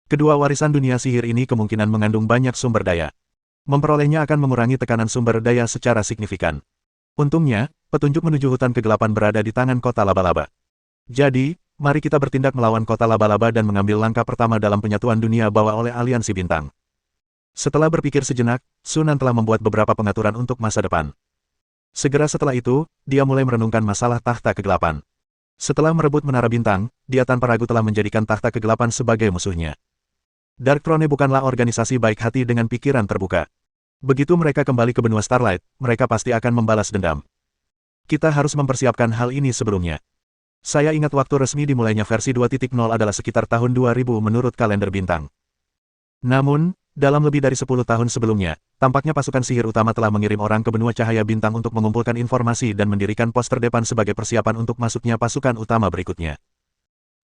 Kedua warisan dunia sihir ini kemungkinan mengandung banyak sumber daya. Memperolehnya akan mengurangi tekanan sumber daya secara signifikan. Untungnya, petunjuk menuju hutan kegelapan berada di tangan kota laba-laba. Jadi, mari kita bertindak melawan kota laba-laba dan mengambil langkah pertama dalam penyatuan dunia bawah oleh aliansi bintang. Setelah berpikir sejenak, Sunan telah membuat beberapa pengaturan untuk masa depan. Segera setelah itu, dia mulai merenungkan masalah tahta kegelapan. Setelah merebut menara bintang, dia tanpa ragu telah menjadikan tahta kegelapan sebagai musuhnya. Dark Throne bukanlah organisasi baik hati dengan pikiran terbuka. Begitu mereka kembali ke benua Starlight, mereka pasti akan membalas dendam. Kita harus mempersiapkan hal ini sebelumnya. Saya ingat waktu resmi dimulainya versi 2.0 adalah sekitar tahun 2000 menurut kalender bintang. Namun, dalam lebih dari 10 tahun sebelumnya, tampaknya pasukan sihir utama telah mengirim orang ke benua cahaya bintang untuk mengumpulkan informasi dan mendirikan pos terdepan sebagai persiapan untuk masuknya pasukan utama berikutnya.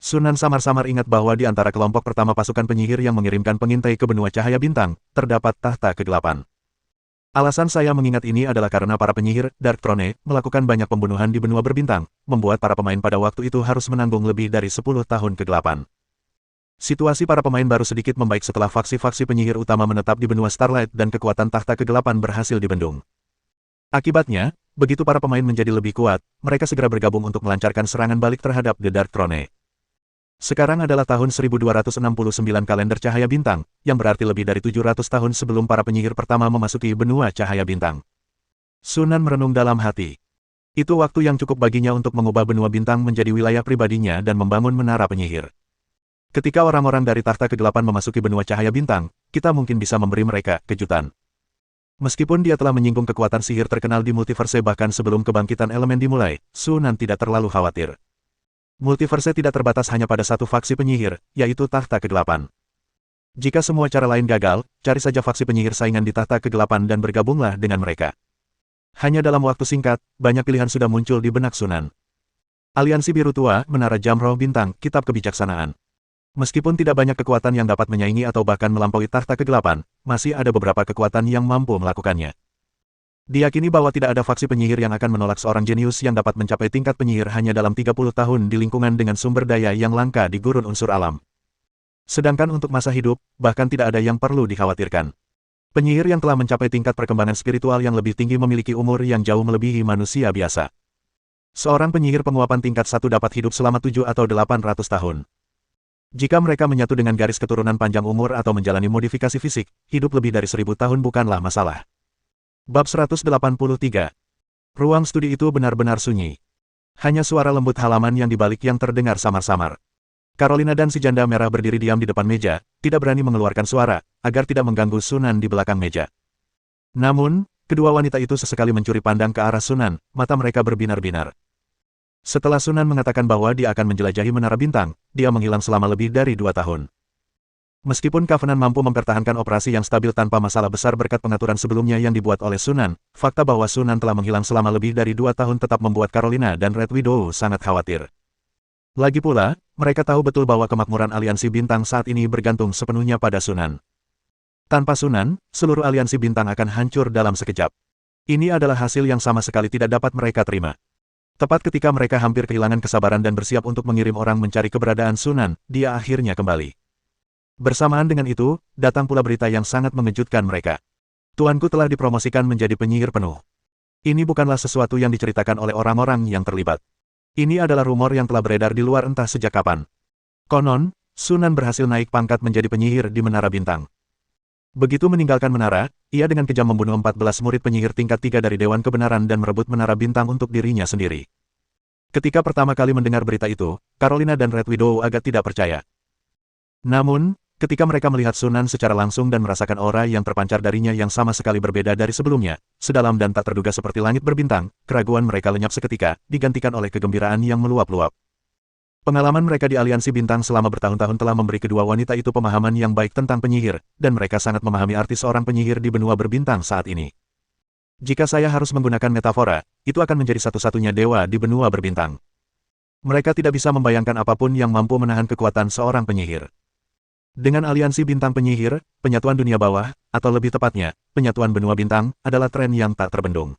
Sunan samar-samar ingat bahwa di antara kelompok pertama pasukan penyihir yang mengirimkan pengintai ke benua cahaya bintang, terdapat tahta kegelapan. Alasan saya mengingat ini adalah karena para penyihir, Dark Throne, melakukan banyak pembunuhan di benua berbintang, membuat para pemain pada waktu itu harus menanggung lebih dari 10 tahun kegelapan. Situasi para pemain baru sedikit membaik setelah faksi-faksi penyihir utama menetap di benua Starlight dan kekuatan tahta kegelapan berhasil dibendung. Akibatnya, begitu para pemain menjadi lebih kuat, mereka segera bergabung untuk melancarkan serangan balik terhadap The Dark Throne. Sekarang adalah tahun 1269 kalender cahaya bintang, yang berarti lebih dari 700 tahun sebelum para penyihir pertama memasuki benua cahaya bintang. Sunan merenung dalam hati. Itu waktu yang cukup baginya untuk mengubah benua bintang menjadi wilayah pribadinya dan membangun menara penyihir. Ketika orang-orang dari tahta kegelapan memasuki benua cahaya bintang, kita mungkin bisa memberi mereka kejutan. Meskipun dia telah menyinggung kekuatan sihir terkenal di multiverse bahkan sebelum kebangkitan elemen dimulai, Sunan tidak terlalu khawatir. Multiverse tidak terbatas hanya pada satu faksi penyihir, yaitu tahta kegelapan. Jika semua cara lain gagal, cari saja faksi penyihir saingan di tahta kegelapan dan bergabunglah dengan mereka. Hanya dalam waktu singkat, banyak pilihan sudah muncul di benak Sunan. Aliansi Biru Tua, Menara Jam Roh Bintang, Kitab Kebijaksanaan. Meskipun tidak banyak kekuatan yang dapat menyaingi atau bahkan melampaui tahta kegelapan, masih ada beberapa kekuatan yang mampu melakukannya. Diyakini bahwa tidak ada faksi penyihir yang akan menolak seorang jenius yang dapat mencapai tingkat penyihir hanya dalam 30 tahun di lingkungan dengan sumber daya yang langka di gurun unsur alam. Sedangkan untuk masa hidup, bahkan tidak ada yang perlu dikhawatirkan. Penyihir yang telah mencapai tingkat perkembangan spiritual yang lebih tinggi memiliki umur yang jauh melebihi manusia biasa. Seorang penyihir penguapan tingkat 1 dapat hidup selama 7 atau 800 tahun. Jika mereka menyatu dengan garis keturunan panjang umur atau menjalani modifikasi fisik, hidup lebih dari 1000 tahun bukanlah masalah. Bab 183. Ruang studi itu benar-benar sunyi. Hanya suara lembut halaman yang dibalik yang terdengar samar-samar. Carolina dan si janda merah berdiri diam di depan meja, tidak berani mengeluarkan suara, agar tidak mengganggu Sunan di belakang meja. Namun, kedua wanita itu sesekali mencuri pandang ke arah Sunan, mata mereka berbinar-binar. Setelah Sunan mengatakan bahwa dia akan menjelajahi Menara Bintang, dia menghilang selama lebih dari 2 tahun. Meskipun Covenant mampu mempertahankan operasi yang stabil tanpa masalah besar berkat pengaturan sebelumnya yang dibuat oleh Sunan, fakta bahwa Sunan telah menghilang selama lebih dari 2 tahun tetap membuat Carolina dan Red Widow sangat khawatir. Lagi pula, mereka tahu betul bahwa kemakmuran aliansi bintang saat ini bergantung sepenuhnya pada Sunan. Tanpa Sunan, seluruh aliansi bintang akan hancur dalam sekejap. Ini adalah hasil yang sama sekali tidak dapat mereka terima. Tepat ketika mereka hampir kehilangan kesabaran dan bersiap untuk mengirim orang mencari keberadaan Sunan, dia akhirnya kembali. Bersamaan dengan itu, datang pula berita yang sangat mengejutkan mereka. Tuanku telah dipromosikan menjadi penyihir penuh. Ini bukanlah sesuatu yang diceritakan oleh orang-orang yang terlibat. Ini adalah rumor yang telah beredar di luar entah sejak kapan. Konon, Sunan berhasil naik pangkat menjadi penyihir di Menara Bintang. Begitu meninggalkan menara, ia dengan kejam membunuh 14 murid penyihir tingkat 3 dari Dewan Kebenaran dan merebut Menara Bintang untuk dirinya sendiri. Ketika pertama kali mendengar berita itu, Carolina dan Red Widow agak tidak percaya. Namun, ketika mereka melihat Sunan secara langsung dan merasakan aura yang terpancar darinya yang sama sekali berbeda dari sebelumnya, sedalam dan tak terduga seperti langit berbintang, keraguan mereka lenyap seketika, digantikan oleh kegembiraan yang meluap-luap. Pengalaman mereka di Aliansi Bintang selama bertahun-tahun telah memberi kedua wanita itu pemahaman yang baik tentang penyihir, dan mereka sangat memahami arti seorang penyihir di benua berbintang saat ini. Jika saya harus menggunakan metafora, itu akan menjadi satu-satunya dewa di benua berbintang. Mereka tidak bisa membayangkan apapun yang mampu menahan kekuatan seorang penyihir. Dengan Aliansi Bintang Penyihir, penyatuan dunia bawah, atau lebih tepatnya, penyatuan benua bintang, adalah tren yang tak terbendung.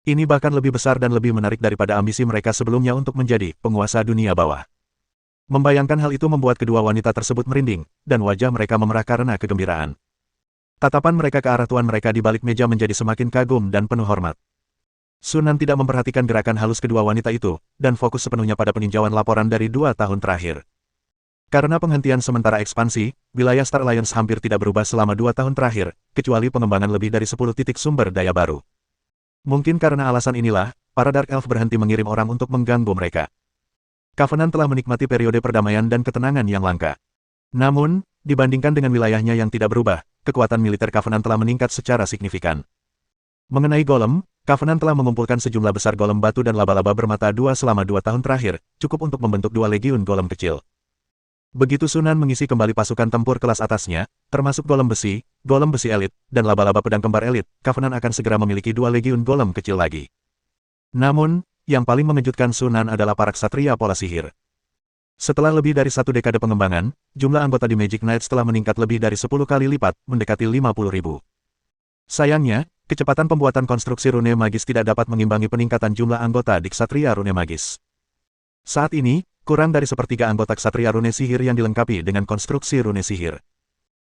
Ini bahkan lebih besar dan lebih menarik daripada ambisi mereka sebelumnya untuk menjadi penguasa dunia bawah. Membayangkan hal itu membuat kedua wanita tersebut merinding, dan wajah mereka memerah karena kegembiraan. Tatapan mereka ke arah tuan mereka di balik meja menjadi semakin kagum dan penuh hormat. Sunan tidak memperhatikan gerakan halus kedua wanita itu, dan fokus sepenuhnya pada peninjauan laporan dari 2 tahun terakhir. Karena penghentian sementara ekspansi, wilayah Star Alliance hampir tidak berubah selama 2 tahun terakhir, kecuali pengembangan lebih dari 10 titik sumber daya baru. Mungkin karena alasan inilah, para Dark Elf berhenti mengirim orang untuk mengganggu mereka. Covenant telah menikmati periode perdamaian dan ketenangan yang langka. Namun, dibandingkan dengan wilayahnya yang tidak berubah, kekuatan militer Covenant telah meningkat secara signifikan. Mengenai golem, Covenant telah mengumpulkan sejumlah besar golem batu dan laba-laba bermata 2 selama 2 tahun terakhir, cukup untuk membentuk 2 legiun golem kecil. Begitu Sunan mengisi kembali pasukan tempur kelas atasnya, termasuk golem besi elit, dan laba-laba pedang kembar elit, Covenant akan segera memiliki 2 legiun golem kecil lagi. Namun, yang paling mengejutkan Sunan adalah para ksatria pola sihir. Setelah lebih dari 1 dekade pengembangan, jumlah anggota di Magic Knights telah meningkat lebih dari 10 kali lipat, mendekati 50.000. Sayangnya, kecepatan pembuatan konstruksi rune magis tidak dapat mengimbangi peningkatan jumlah anggota di ksatria rune magis. Saat ini, kurang dari sepertiga anggota ksatria rune sihir yang dilengkapi dengan konstruksi rune sihir.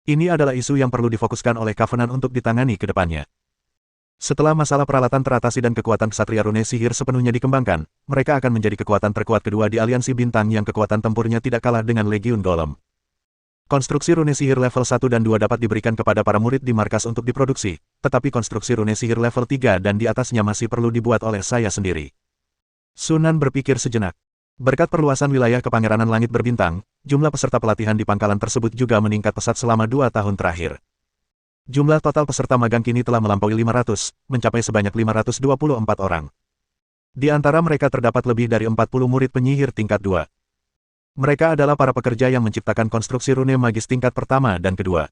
Ini adalah isu yang perlu difokuskan oleh Covenant untuk ditangani ke depannya. Setelah masalah peralatan teratasi dan kekuatan ksatria rune sihir sepenuhnya dikembangkan, mereka akan menjadi kekuatan terkuat kedua di Aliansi Bintang yang kekuatan tempurnya tidak kalah dengan Legiun Golem. Konstruksi rune sihir level 1 dan 2 dapat diberikan kepada para murid di markas untuk diproduksi, tetapi konstruksi rune sihir level 3 dan di atasnya masih perlu dibuat oleh saya sendiri. Sunan berpikir sejenak. Berkat perluasan wilayah Kepangeranan Langit Berbintang, jumlah peserta pelatihan di pangkalan tersebut juga meningkat pesat selama 2 tahun terakhir. Jumlah total peserta magang kini telah melampaui 500, mencapai sebanyak 524 orang. Di antara mereka terdapat lebih dari 40 murid penyihir tingkat 2. Mereka adalah para pekerja yang menciptakan konstruksi rune magis tingkat pertama dan kedua.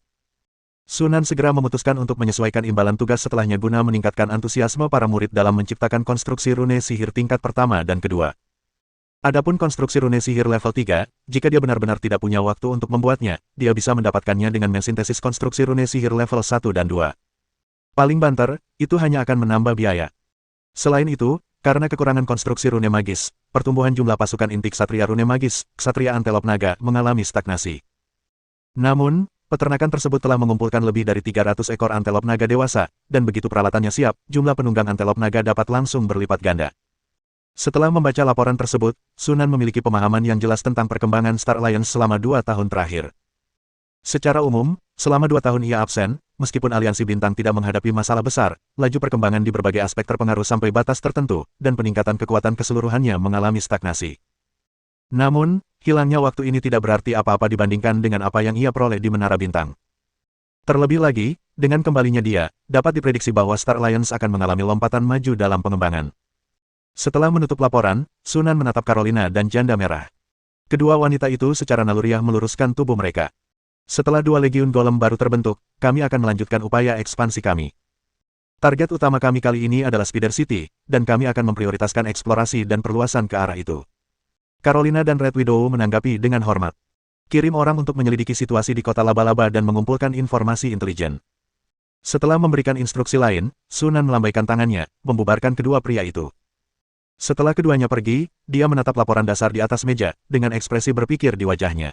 Sunan segera memutuskan untuk menyesuaikan imbalan tugas setelahnya guna meningkatkan antusiasme para murid dalam menciptakan konstruksi rune sihir tingkat pertama dan kedua. Adapun konstruksi rune sihir level 3, jika dia benar-benar tidak punya waktu untuk membuatnya, dia bisa mendapatkannya dengan mensintesis konstruksi rune sihir level 1 dan 2. Paling banter, itu hanya akan menambah biaya. Selain itu, karena kekurangan konstruksi rune magis, pertumbuhan jumlah pasukan inti ksatria rune magis, ksatria antelop naga, mengalami stagnasi. Namun, peternakan tersebut telah mengumpulkan lebih dari 300 ekor antelop naga dewasa, dan begitu peralatannya siap, jumlah penunggang antelop naga dapat langsung berlipat ganda. Setelah membaca laporan tersebut, Sunan memiliki pemahaman yang jelas tentang perkembangan Star Alliance selama 2 tahun terakhir. Secara umum, selama 2 tahun ia absen, meskipun Aliansi Bintang tidak menghadapi masalah besar, laju perkembangan di berbagai aspek terpengaruh sampai batas tertentu, dan peningkatan kekuatan keseluruhannya mengalami stagnasi. Namun, hilangnya waktu ini tidak berarti apa-apa dibandingkan dengan apa yang ia peroleh di Menara Bintang. Terlebih lagi, dengan kembalinya dia, dapat diprediksi bahwa Star Alliance akan mengalami lompatan maju dalam pengembangan. Setelah menutup laporan, Sunan menatap Carolina dan Janda Merah. Kedua wanita itu secara naluriah meluruskan tubuh mereka. Setelah 2 legiun golem baru terbentuk, kami akan melanjutkan upaya ekspansi kami. Target utama kami kali ini adalah Spider City, dan kami akan memprioritaskan eksplorasi dan perluasan ke arah itu. Carolina dan Red Widow menanggapi dengan hormat. Kirim orang untuk menyelidiki situasi di kota laba-laba dan mengumpulkan informasi intelijen. Setelah memberikan instruksi lain, Sunan melambaikan tangannya, membubarkan kedua pria itu. Setelah keduanya pergi, dia menatap laporan dasar di atas meja, dengan ekspresi berpikir di wajahnya.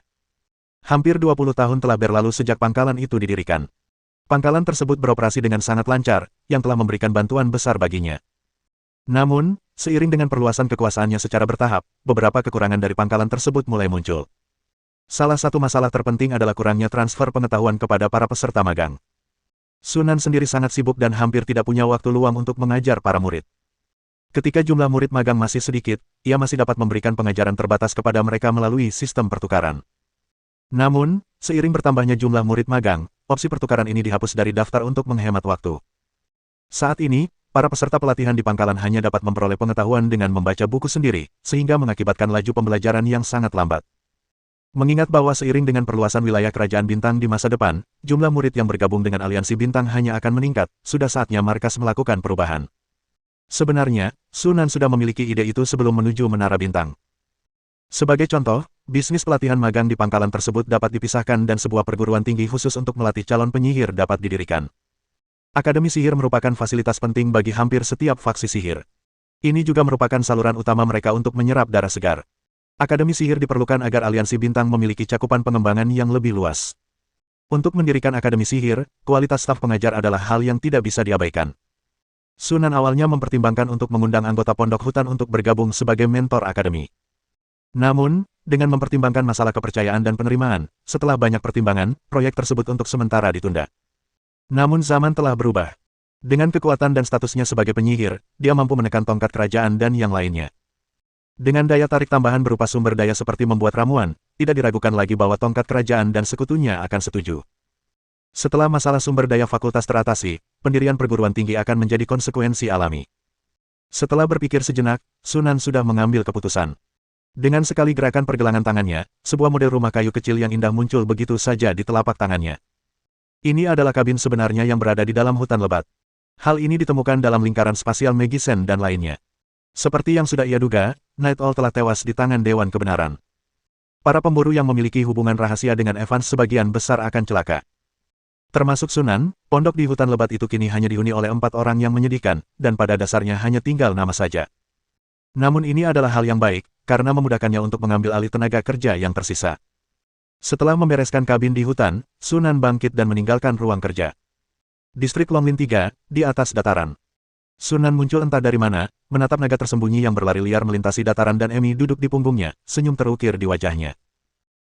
Hampir 20 tahun telah berlalu sejak pangkalan itu didirikan. Pangkalan tersebut beroperasi dengan sangat lancar, yang telah memberikan bantuan besar baginya. Namun, seiring dengan perluasan kekuasaannya secara bertahap, beberapa kekurangan dari pangkalan tersebut mulai muncul. Salah satu masalah terpenting adalah kurangnya transfer pengetahuan kepada para peserta magang. Sunan sendiri sangat sibuk dan hampir tidak punya waktu luang untuk mengajar para murid. Ketika jumlah murid magang masih sedikit, ia masih dapat memberikan pengajaran terbatas kepada mereka melalui sistem pertukaran. Namun, seiring bertambahnya jumlah murid magang, opsi pertukaran ini dihapus dari daftar untuk menghemat waktu. Saat ini, para peserta pelatihan di pangkalan hanya dapat memperoleh pengetahuan dengan membaca buku sendiri, sehingga mengakibatkan laju pembelajaran yang sangat lambat. Mengingat bahwa seiring dengan perluasan wilayah kerajaan bintang di masa depan, jumlah murid yang bergabung dengan aliansi bintang hanya akan meningkat, sudah saatnya markas melakukan perubahan. Sebenarnya, Sunan sudah memiliki ide itu sebelum menuju Menara Bintang. Sebagai contoh, bisnis pelatihan magang di pangkalan tersebut dapat dipisahkan dan sebuah perguruan tinggi khusus untuk melatih calon penyihir dapat didirikan. Akademi sihir merupakan fasilitas penting bagi hampir setiap faksi sihir. Ini juga merupakan saluran utama mereka untuk menyerap darah segar. Akademi sihir diperlukan agar aliansi bintang memiliki cakupan pengembangan yang lebih luas. Untuk mendirikan akademi sihir, kualitas staf pengajar adalah hal yang tidak bisa diabaikan. Sunan awalnya mempertimbangkan untuk mengundang anggota pondok hutan untuk bergabung sebagai mentor akademi. Namun, dengan mempertimbangkan masalah kepercayaan dan penerimaan, setelah banyak pertimbangan, proyek tersebut untuk sementara ditunda. Namun zaman telah berubah. Dengan kekuatan dan statusnya sebagai penyihir, dia mampu menekan tongkat kerajaan dan yang lainnya. Dengan daya tarik tambahan berupa sumber daya seperti membuat ramuan, tidak diragukan lagi bahwa tongkat kerajaan dan sekutunya akan setuju. Setelah masalah sumber daya fakultas teratasi, pendirian perguruan tinggi akan menjadi konsekuensi alami. Setelah berpikir sejenak, Sunan sudah mengambil keputusan. Dengan sekali gerakan pergelangan tangannya, sebuah model rumah kayu kecil yang indah muncul begitu saja di telapak tangannya. Ini adalah kabin sebenarnya yang berada di dalam hutan lebat. Hal ini ditemukan dalam lingkaran spasial Megisen dan lainnya. Seperti yang sudah ia duga, Night Owl telah tewas di tangan Dewan Kebenaran. Para pemburu yang memiliki hubungan rahasia dengan Evans sebagian besar akan celaka. Termasuk Sunan, pondok di hutan lebat itu kini hanya dihuni oleh 4 orang yang menyedihkan, dan pada dasarnya hanya tinggal nama saja. Namun ini adalah hal yang baik, karena memudahkannya untuk mengambil alih tenaga kerja yang tersisa. Setelah membereskan kabin di hutan, Sunan bangkit dan meninggalkan ruang kerja. Distrik Longlin 3, di atas dataran. Sunan muncul entah dari mana, menatap naga tersembunyi yang berlari liar melintasi dataran dan Emi duduk di punggungnya, senyum terukir di wajahnya.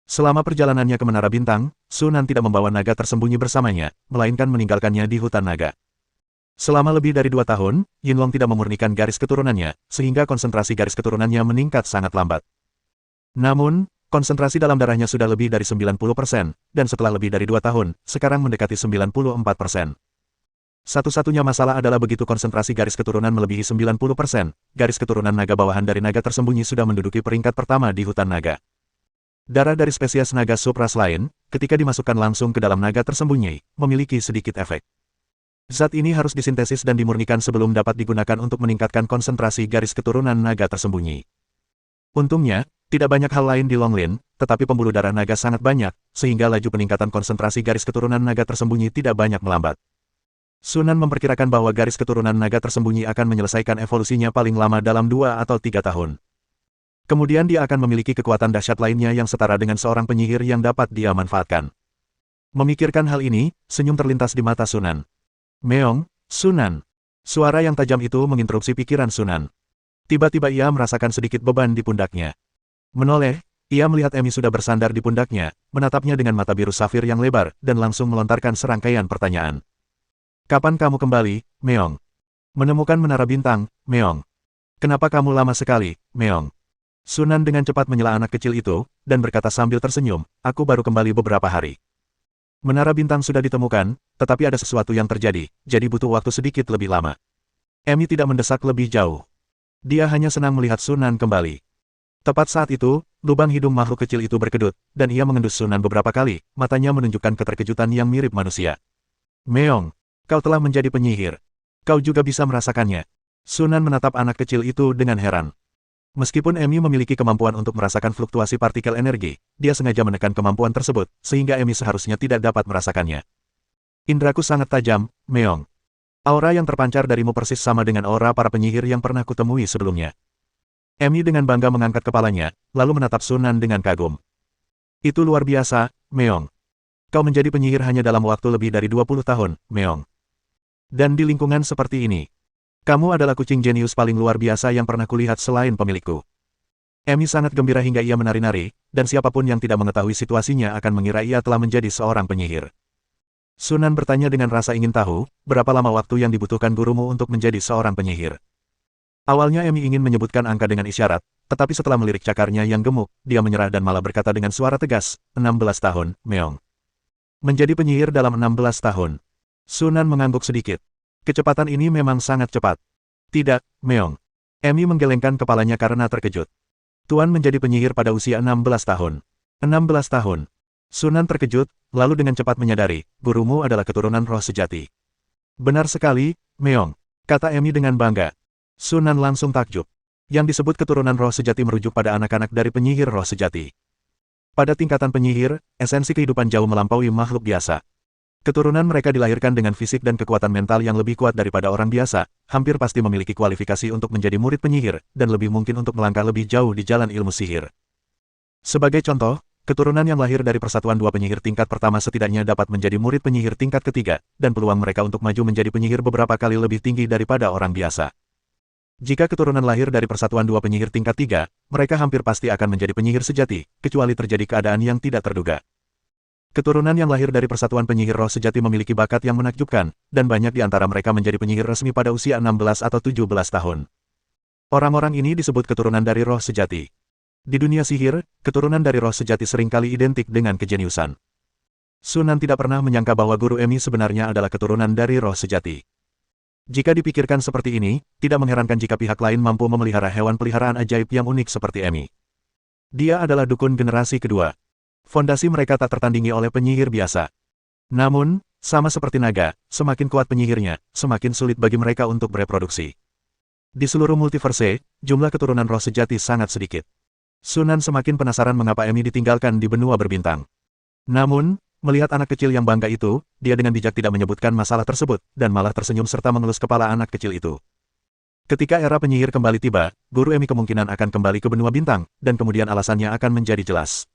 Selama perjalanannya ke Menara Bintang, Sunan tidak membawa naga tersembunyi bersamanya, melainkan meninggalkannya di hutan naga. Selama lebih dari 2 tahun, Yinlong tidak memurnikan garis keturunannya, sehingga konsentrasi garis keturunannya meningkat sangat lambat. Namun, konsentrasi dalam darahnya sudah lebih dari 90%, dan setelah lebih dari 2 tahun, sekarang mendekati 94%. Satu-satunya masalah adalah begitu konsentrasi garis keturunan melebihi 90%, garis keturunan naga bawahan dari naga tersembunyi sudah menduduki peringkat pertama di hutan naga. Darah dari spesies naga subras lain, ketika dimasukkan langsung ke dalam naga tersembunyi, memiliki sedikit efek. Zat ini harus disintesis dan dimurnikan sebelum dapat digunakan untuk meningkatkan konsentrasi garis keturunan naga tersembunyi. Untungnya, tidak banyak hal lain di Longlin, tetapi pembuluh darah naga sangat banyak, sehingga laju peningkatan konsentrasi garis keturunan naga tersembunyi tidak banyak melambat. Sunan memperkirakan bahwa garis keturunan naga tersembunyi akan menyelesaikan evolusinya paling lama dalam 2 atau 3 tahun. Kemudian dia akan memiliki kekuatan dahsyat lainnya yang setara dengan seorang penyihir yang dapat dia manfaatkan. Memikirkan hal ini, senyum terlintas di mata Sunan. Meong, Sunan. Suara yang tajam itu menginterupsi pikiran Sunan. Tiba-tiba ia merasakan sedikit beban di pundaknya. Menoleh, ia melihat Emi sudah bersandar di pundaknya, menatapnya dengan mata biru safir yang lebar, dan langsung melontarkan serangkaian pertanyaan. Kapan kamu kembali, Meong? Menemukan Menara Bintang, Meong. Kenapa kamu lama sekali, Meong? Sunan dengan cepat menyela anak kecil itu, dan berkata sambil tersenyum, aku baru kembali beberapa hari. Menara Bintang sudah ditemukan, tetapi ada sesuatu yang terjadi, jadi butuh waktu sedikit lebih lama. Emi tidak mendesak lebih jauh. Dia hanya senang melihat Sunan kembali. Tepat saat itu, lubang hidung makhluk kecil itu berkedut, dan ia mengendus Sunan beberapa kali, matanya menunjukkan keterkejutan yang mirip manusia. Meong. Kau telah menjadi penyihir. Kau juga bisa merasakannya. Sunan menatap anak kecil itu dengan heran. Meskipun Emi memiliki kemampuan untuk merasakan fluktuasi partikel energi, dia sengaja menekan kemampuan tersebut, sehingga Emi seharusnya tidak dapat merasakannya. Indraku sangat tajam, Meong. Aura yang terpancar darimu persis sama dengan aura para penyihir yang pernah kutemui sebelumnya. Emi dengan bangga mengangkat kepalanya, lalu menatap Sunan dengan kagum. Itu luar biasa, Meong. Kau menjadi penyihir hanya dalam waktu lebih dari 20 tahun, Meong. Dan di lingkungan seperti ini, kamu adalah kucing jenius paling luar biasa yang pernah kulihat selain pemilikku. Emi sangat gembira hingga ia menari-nari, dan siapapun yang tidak mengetahui situasinya akan mengira ia telah menjadi seorang penyihir. Sunan bertanya dengan rasa ingin tahu, berapa lama waktu yang dibutuhkan gurumu untuk menjadi seorang penyihir. Awalnya Emi ingin menyebutkan angka dengan isyarat, tetapi setelah melirik cakarnya yang gemuk, dia menyerah dan malah berkata dengan suara tegas, 16 tahun, Meong. Menjadi penyihir dalam 16 tahun. Sunan mengangguk sedikit. Kecepatan ini memang sangat cepat. Tidak, Meong. Emi menggelengkan kepalanya karena terkejut. Tuan menjadi penyihir pada usia 16 tahun. 16 tahun. Sunan terkejut, lalu dengan cepat menyadari, gurumu adalah keturunan roh sejati. Benar sekali, Meong, kata Emi dengan bangga. Sunan langsung takjub. Yang disebut keturunan roh sejati merujuk pada anak-anak dari penyihir roh sejati. Pada tingkatan penyihir, esensi kehidupan jauh melampaui makhluk biasa. Keturunan mereka dilahirkan dengan fisik dan kekuatan mental yang lebih kuat daripada orang biasa, hampir pasti memiliki kualifikasi untuk menjadi murid penyihir, dan lebih mungkin untuk melangkah lebih jauh di jalan ilmu sihir. Sebagai contoh, keturunan yang lahir dari persatuan dua penyihir tingkat pertama setidaknya dapat menjadi murid penyihir tingkat ketiga, dan peluang mereka untuk maju menjadi penyihir beberapa kali lebih tinggi daripada orang biasa. Jika keturunan lahir dari persatuan dua penyihir tingkat 3, mereka hampir pasti akan menjadi penyihir sejati, kecuali terjadi keadaan yang tidak terduga. Keturunan yang lahir dari persatuan penyihir roh sejati memiliki bakat yang menakjubkan, dan banyak di antara mereka menjadi penyihir resmi pada usia 16 atau 17 tahun. Orang-orang ini disebut keturunan dari roh sejati. Di dunia sihir, keturunan dari roh sejati seringkali identik dengan kejeniusan. Sunan tidak pernah menyangka bahwa guru Emi sebenarnya adalah keturunan dari roh sejati. Jika dipikirkan seperti ini, tidak mengherankan jika pihak lain mampu memelihara hewan peliharaan ajaib yang unik seperti Emi. Dia adalah dukun generasi kedua. Fondasi mereka tak tertandingi oleh penyihir biasa. Namun, sama seperti naga, semakin kuat penyihirnya, semakin sulit bagi mereka untuk bereproduksi. Di seluruh multiverse, jumlah keturunan roh sejati sangat sedikit. Sunan semakin penasaran mengapa Emi ditinggalkan di benua berbintang. Namun, melihat anak kecil yang bangga itu, dia dengan bijak tidak menyebutkan masalah tersebut, dan malah tersenyum serta mengelus kepala anak kecil itu. Ketika era penyihir kembali tiba, guru Emi kemungkinan akan kembali ke benua bintang, dan kemudian alasannya akan menjadi jelas.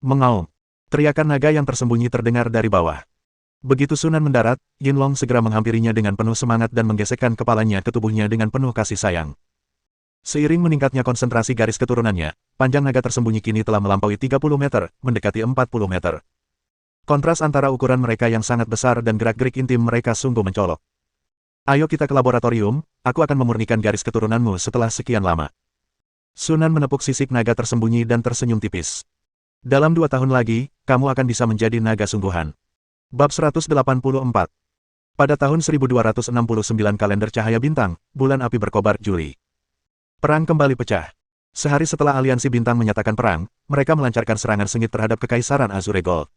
Mengaum. Teriakan naga yang tersembunyi terdengar dari bawah. Begitu Sunan mendarat, Yinlong segera menghampirinya dengan penuh semangat dan menggesekkan kepalanya ke tubuhnya dengan penuh kasih sayang. Seiring meningkatnya konsentrasi garis keturunannya, panjang naga tersembunyi kini telah melampaui 30 meter, mendekati 40 meter. Kontras antara ukuran mereka yang sangat besar dan gerak-gerik intim mereka sungguh mencolok. Ayo kita ke laboratorium, aku akan memurnikan garis keturunanmu setelah sekian lama. Sunan menepuk sisik naga tersembunyi dan tersenyum tipis. Dalam 2 tahun lagi, kamu akan bisa menjadi naga sungguhan. Bab 184. Pada tahun 1269 kalender cahaya bintang, bulan api berkobar Juli. Perang kembali pecah. Sehari setelah aliansi bintang menyatakan perang, mereka melancarkan serangan sengit terhadap Kekaisaran Azure Gold.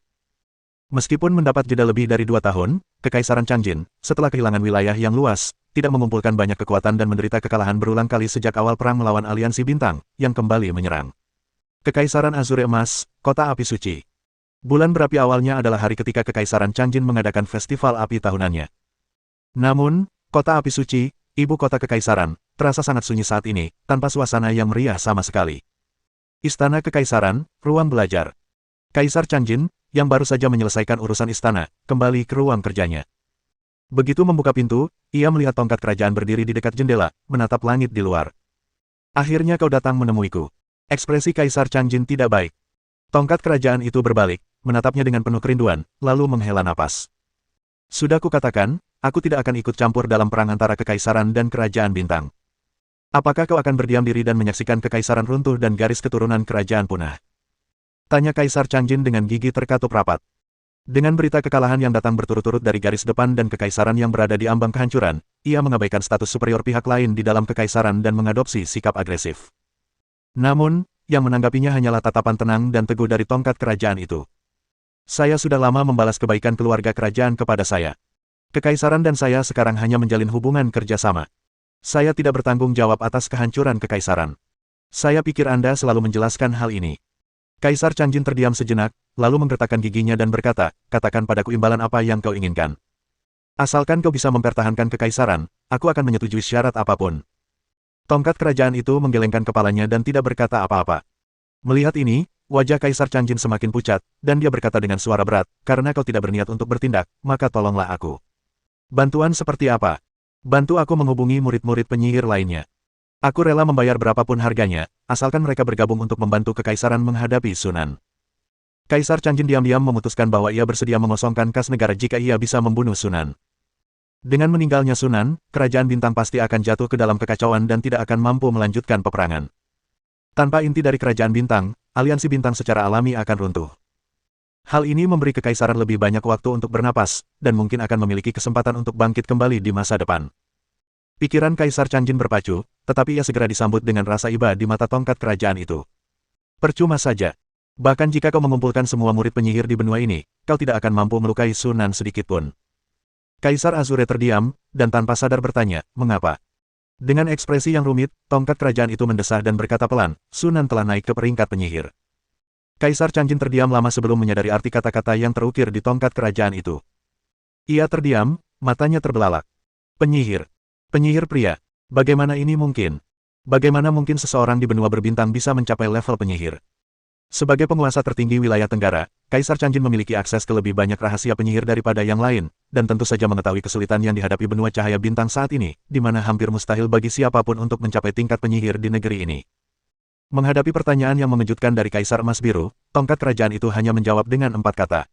Meskipun mendapat jeda lebih dari 2 tahun, Kekaisaran Changjin, setelah kehilangan wilayah yang luas, tidak mengumpulkan banyak kekuatan dan menderita kekalahan berulang kali sejak awal perang melawan aliansi bintang, yang kembali menyerang. Kekaisaran Azure Emas, Kota Api Suci. Bulan berapi awalnya adalah hari ketika Kekaisaran Changjin mengadakan festival api tahunannya. Namun, Kota Api Suci, ibu kota Kekaisaran, terasa sangat sunyi saat ini, tanpa suasana yang meriah sama sekali. Istana Kekaisaran, ruang belajar. Kaisar Changjin, yang baru saja menyelesaikan urusan istana, kembali ke ruang kerjanya. Begitu membuka pintu, ia melihat tongkat kerajaan berdiri di dekat jendela, menatap langit di luar. Akhirnya kau datang menemuiku. Ekspresi Kaisar Changjin tidak baik. Tongkat kerajaan itu berbalik, menatapnya dengan penuh kerinduan, lalu menghela napas. Sudah kukatakan, aku tidak akan ikut campur dalam perang antara Kekaisaran dan Kerajaan Bintang. Apakah kau akan berdiam diri dan menyaksikan Kekaisaran runtuh dan garis keturunan kerajaan punah? Tanya Kaisar Changjin dengan gigi terkatup rapat. Dengan berita kekalahan yang datang berturut-turut dari garis depan dan Kekaisaran yang berada di ambang kehancuran, ia mengabaikan status superior pihak lain di dalam Kekaisaran dan mengadopsi sikap agresif. Namun, yang menanggapinya hanyalah tatapan tenang dan teguh dari tongkat kerajaan itu. Saya sudah lama membalas kebaikan keluarga kerajaan kepada saya. Kekaisaran dan saya sekarang hanya menjalin hubungan kerjasama. Saya tidak bertanggung jawab atas kehancuran Kekaisaran. Saya pikir Anda selalu menjelaskan hal ini. Kaisar Changjin terdiam sejenak, lalu menggertakkan giginya dan berkata, katakan padaku imbalan apa yang kau inginkan. Asalkan kau bisa mempertahankan Kekaisaran, aku akan menyetujui syarat apapun. Tongkat kerajaan itu menggelengkan kepalanya dan tidak berkata apa-apa. Melihat ini, wajah Kaisar Changjin semakin pucat, dan dia berkata dengan suara berat, karena kau tidak berniat untuk bertindak, maka tolonglah aku. Bantuan seperti apa? Bantu aku menghubungi murid-murid penyihir lainnya. Aku rela membayar berapapun harganya, asalkan mereka bergabung untuk membantu Kekaisaran menghadapi Sunan. Kaisar Changjin diam-diam memutuskan bahwa ia bersedia mengosongkan kas negara jika ia bisa membunuh Sunan. Dengan meninggalnya Sunan, Kerajaan Bintang pasti akan jatuh ke dalam kekacauan dan tidak akan mampu melanjutkan peperangan. Tanpa inti dari Kerajaan Bintang, aliansi bintang secara alami akan runtuh. Hal ini memberi kekaisaran lebih banyak waktu untuk bernapas, dan mungkin akan memiliki kesempatan untuk bangkit kembali di masa depan. Pikiran Kaisar Changjin berpacu, tetapi ia segera disambut dengan rasa iba di mata tongkat kerajaan itu. Percuma saja. Bahkan jika kau mengumpulkan semua murid penyihir di benua ini, kau tidak akan mampu melukai Sunan sedikitpun. Kaisar Azure terdiam, dan tanpa sadar bertanya, mengapa? Dengan ekspresi yang rumit, tongkat kerajaan itu mendesah dan berkata pelan, Sunan telah naik ke peringkat penyihir. Kaisar Changjin terdiam lama sebelum menyadari arti kata-kata yang terukir di tongkat kerajaan itu. Ia terdiam, matanya terbelalak. Penyihir. Penyihir pria. Bagaimana ini mungkin? Bagaimana mungkin seseorang di benua berbintang bisa mencapai level penyihir? Sebagai penguasa tertinggi wilayah Tenggara, Kaisar Changjin memiliki akses ke lebih banyak rahasia penyihir daripada yang lain, dan tentu saja mengetahui kesulitan yang dihadapi benua cahaya bintang saat ini, di mana hampir mustahil bagi siapapun untuk mencapai tingkat penyihir di negeri ini. Menghadapi pertanyaan yang mengejutkan dari Kaisar Emas Biru, tongkat kerajaan itu hanya menjawab dengan 4 kata.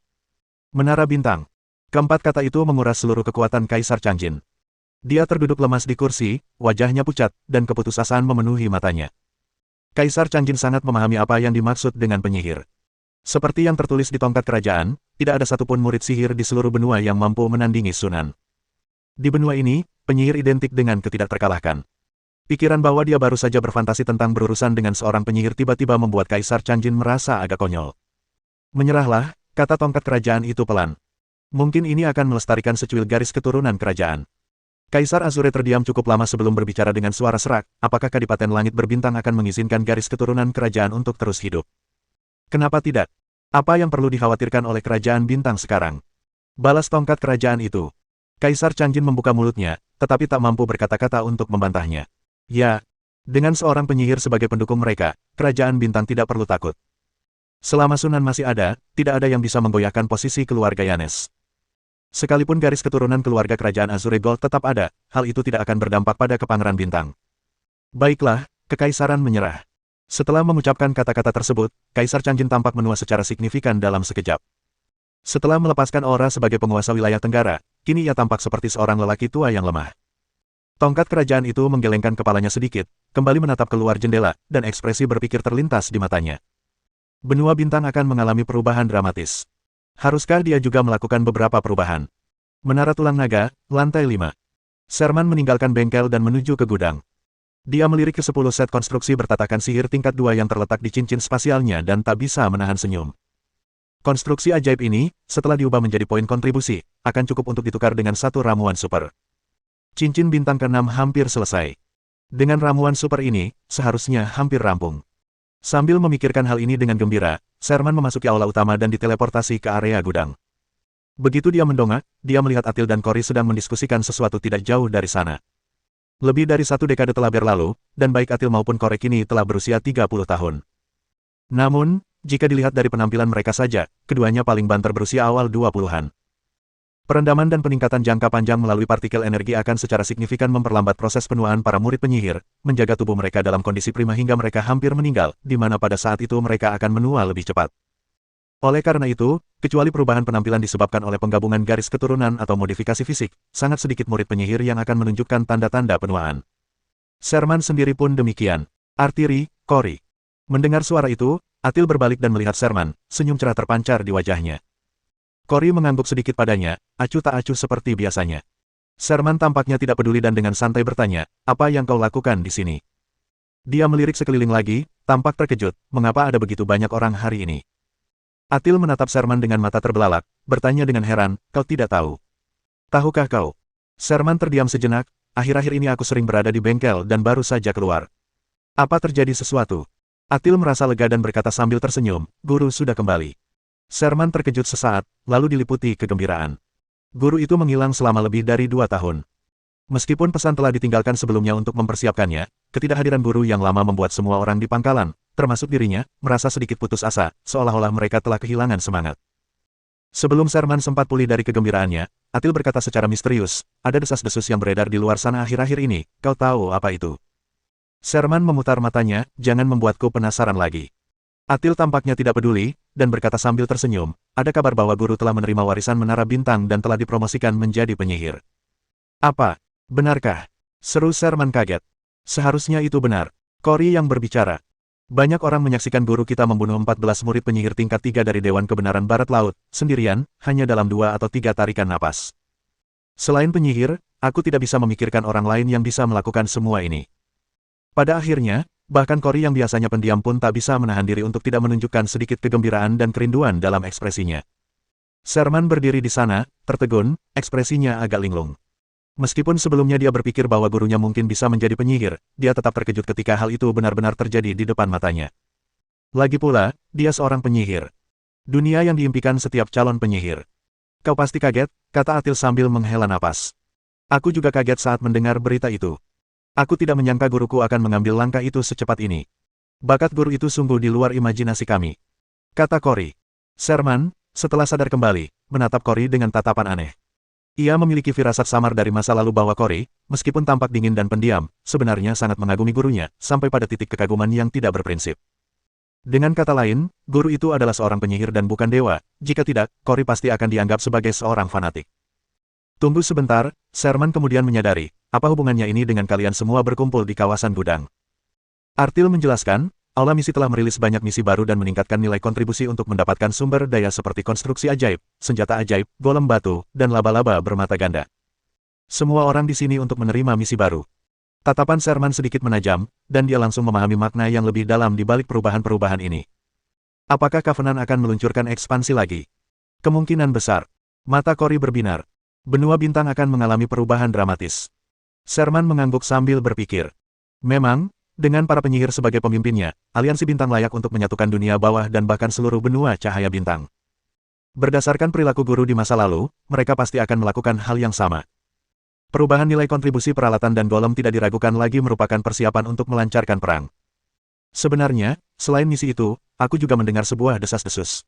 Menara Bintang. Keempat kata itu menguras seluruh kekuatan Kaisar Changjin. Dia terduduk lemas di kursi, wajahnya pucat, dan keputusasaan memenuhi matanya. Kaisar Changjin sangat memahami apa yang dimaksud dengan penyihir. Seperti yang tertulis di tongkat kerajaan, tidak ada satupun murid sihir di seluruh benua yang mampu menandingi Sunan. Di benua ini, penyihir identik dengan ketidakterkalahkan. Pikiran bahwa dia baru saja berfantasi tentang berurusan dengan seorang penyihir tiba-tiba membuat Kaisar Changjin merasa agak konyol. Menyerahlah, kata tongkat kerajaan itu pelan. Mungkin ini akan melestarikan secuil garis keturunan kerajaan. Kaisar Azure terdiam cukup lama sebelum berbicara dengan suara serak, apakah Kadipaten Langit Berbintang akan mengizinkan garis keturunan kerajaan untuk terus hidup? Kenapa tidak? Apa yang perlu dikhawatirkan oleh kerajaan bintang sekarang? Balas tongkat kerajaan itu. Kaisar Changjin membuka mulutnya, tetapi tak mampu berkata-kata untuk membantahnya. Ya, dengan seorang penyihir sebagai pendukung mereka, kerajaan bintang tidak perlu takut. Selama Sunan masih ada, tidak ada yang bisa menggoyahkan posisi keluarga Yanes. Sekalipun garis keturunan keluarga kerajaan Azure Gold tetap ada, hal itu tidak akan berdampak pada Kepangeran Bintang. Baiklah, kekaisaran menyerah. Setelah mengucapkan kata-kata tersebut, Kaisar Changjin tampak menua secara signifikan dalam sekejap. Setelah melepaskan aura sebagai penguasa wilayah Tenggara, kini ia tampak seperti seorang lelaki tua yang lemah. Tongkat kerajaan itu menggelengkan kepalanya sedikit, kembali menatap keluar jendela, dan ekspresi berpikir terlintas di matanya. Benua bintang akan mengalami perubahan dramatis. Haruskah dia juga melakukan beberapa perubahan? Menara Tulang Naga, lantai 5. Sherman meninggalkan bengkel dan menuju ke gudang. Dia melirik ke 10 set konstruksi bertatakan sihir tingkat 2 yang terletak di cincin spasialnya dan tak bisa menahan senyum. Konstruksi ajaib ini, setelah diubah menjadi poin kontribusi, akan cukup untuk ditukar dengan satu ramuan super. Cincin bintang ke-6 hampir selesai. Dengan ramuan super ini, seharusnya hampir rampung. Sambil memikirkan hal ini dengan gembira, Sherman memasuki aula utama dan diteleportasi ke area gudang. Begitu dia mendongak, dia melihat Atil dan Cory sedang mendiskusikan sesuatu tidak jauh dari sana. Lebih dari 1 dekade telah berlalu, dan baik Atil maupun Cory kini telah berusia 30 tahun. Namun, jika dilihat dari penampilan mereka saja, keduanya paling banter berusia awal 20-an. Perendaman dan peningkatan jangka panjang melalui partikel energi akan secara signifikan memperlambat proses penuaan para murid penyihir, menjaga tubuh mereka dalam kondisi prima hingga mereka hampir meninggal, di mana pada saat itu mereka akan menua lebih cepat. Oleh karena itu, kecuali perubahan penampilan disebabkan oleh penggabungan garis keturunan atau modifikasi fisik, sangat sedikit murid penyihir yang akan menunjukkan tanda-tanda penuaan. Sherman sendiri pun demikian. Artiri, Cory. Mendengar suara itu, Atil berbalik dan melihat Sherman, senyum cerah terpancar di wajahnya. Cory mengangguk sedikit padanya, acuh tak acuh seperti biasanya. Sherman tampaknya tidak peduli dan dengan santai bertanya, apa yang kau lakukan di sini? Dia melirik sekeliling lagi, tampak terkejut, mengapa ada begitu banyak orang hari ini? Atil menatap Sherman dengan mata terbelalak, bertanya dengan heran, kau tidak tahu? Tahukah kau? Sherman terdiam sejenak, akhir-akhir ini aku sering berada di bengkel dan baru saja keluar. Apa terjadi sesuatu? Atil merasa lega dan berkata sambil tersenyum, guru sudah kembali. Sherman terkejut sesaat, lalu diliputi kegembiraan. Guru itu menghilang selama lebih dari 2 tahun. Meskipun pesan telah ditinggalkan sebelumnya untuk mempersiapkannya, ketidakhadiran guru yang lama membuat semua orang di pangkalan, termasuk dirinya, merasa sedikit putus asa, seolah-olah mereka telah kehilangan semangat. Sebelum Sherman sempat pulih dari kegembiraannya, Atil berkata secara misterius, ada desas-desus yang beredar di luar sana akhir-akhir ini, kau tahu apa itu? Sherman memutar matanya, jangan membuatku penasaran lagi. Atil tampaknya tidak peduli, dan berkata sambil tersenyum, ada kabar bahwa guru telah menerima warisan Menara Bintang dan telah dipromosikan menjadi penyihir. Apa? Benarkah? Seru Sherman kaget. Seharusnya itu benar. Cory yang berbicara. Banyak orang menyaksikan guru kita membunuh 14 murid penyihir tingkat 3 dari Dewan Kebenaran Barat Laut, sendirian, hanya dalam 2 atau 3 tarikan napas. Selain penyihir, aku tidak bisa memikirkan orang lain yang bisa melakukan semua ini. Pada akhirnya, bahkan Cory yang biasanya pendiam pun tak bisa menahan diri untuk tidak menunjukkan sedikit kegembiraan dan kerinduan dalam ekspresinya. Sherman berdiri di sana, tertegun, ekspresinya agak linglung. Meskipun sebelumnya dia berpikir bahwa gurunya mungkin bisa menjadi penyihir, dia tetap terkejut ketika hal itu benar-benar terjadi di depan matanya. Lagi pula, dia seorang penyihir. Dunia yang diimpikan setiap calon penyihir. Kau pasti kaget, kata Atil sambil menghela napas. Aku juga kaget saat mendengar berita itu. Aku tidak menyangka guruku akan mengambil langkah itu secepat ini. Bakat guru itu sungguh di luar imajinasi kami, kata Cory. Sherman, setelah sadar kembali, menatap Cory dengan tatapan aneh. Ia memiliki firasat samar dari masa lalu bahwa Cory, meskipun tampak dingin dan pendiam, sebenarnya sangat mengagumi gurunya, sampai pada titik kekaguman yang tidak berprinsip. Dengan kata lain, guru itu adalah seorang penyihir dan bukan dewa, jika tidak, Cory pasti akan dianggap sebagai seorang fanatik. Tunggu sebentar, Sherman kemudian menyadari, apa hubungannya ini dengan kalian semua berkumpul di kawasan gudang. Artil menjelaskan, Aula Misi telah merilis banyak misi baru dan meningkatkan nilai kontribusi untuk mendapatkan sumber daya seperti konstruksi ajaib, senjata ajaib, golem batu, dan laba-laba bermata ganda. Semua orang di sini untuk menerima misi baru. Tatapan Sherman sedikit menajam, dan dia langsung memahami makna yang lebih dalam di balik perubahan-perubahan ini. Apakah Covenant akan meluncurkan ekspansi lagi? Kemungkinan besar. Mata Cory berbinar. Benua bintang akan mengalami perubahan dramatis. Sherman mengangguk sambil berpikir. Memang, dengan para penyihir sebagai pemimpinnya, aliansi bintang layak untuk menyatukan dunia bawah dan bahkan seluruh benua cahaya bintang. Berdasarkan perilaku guru di masa lalu, mereka pasti akan melakukan hal yang sama. Perubahan nilai kontribusi peralatan dan golem tidak diragukan lagi merupakan persiapan untuk melancarkan perang. Sebenarnya, selain misi itu, aku juga mendengar sebuah desas-desus.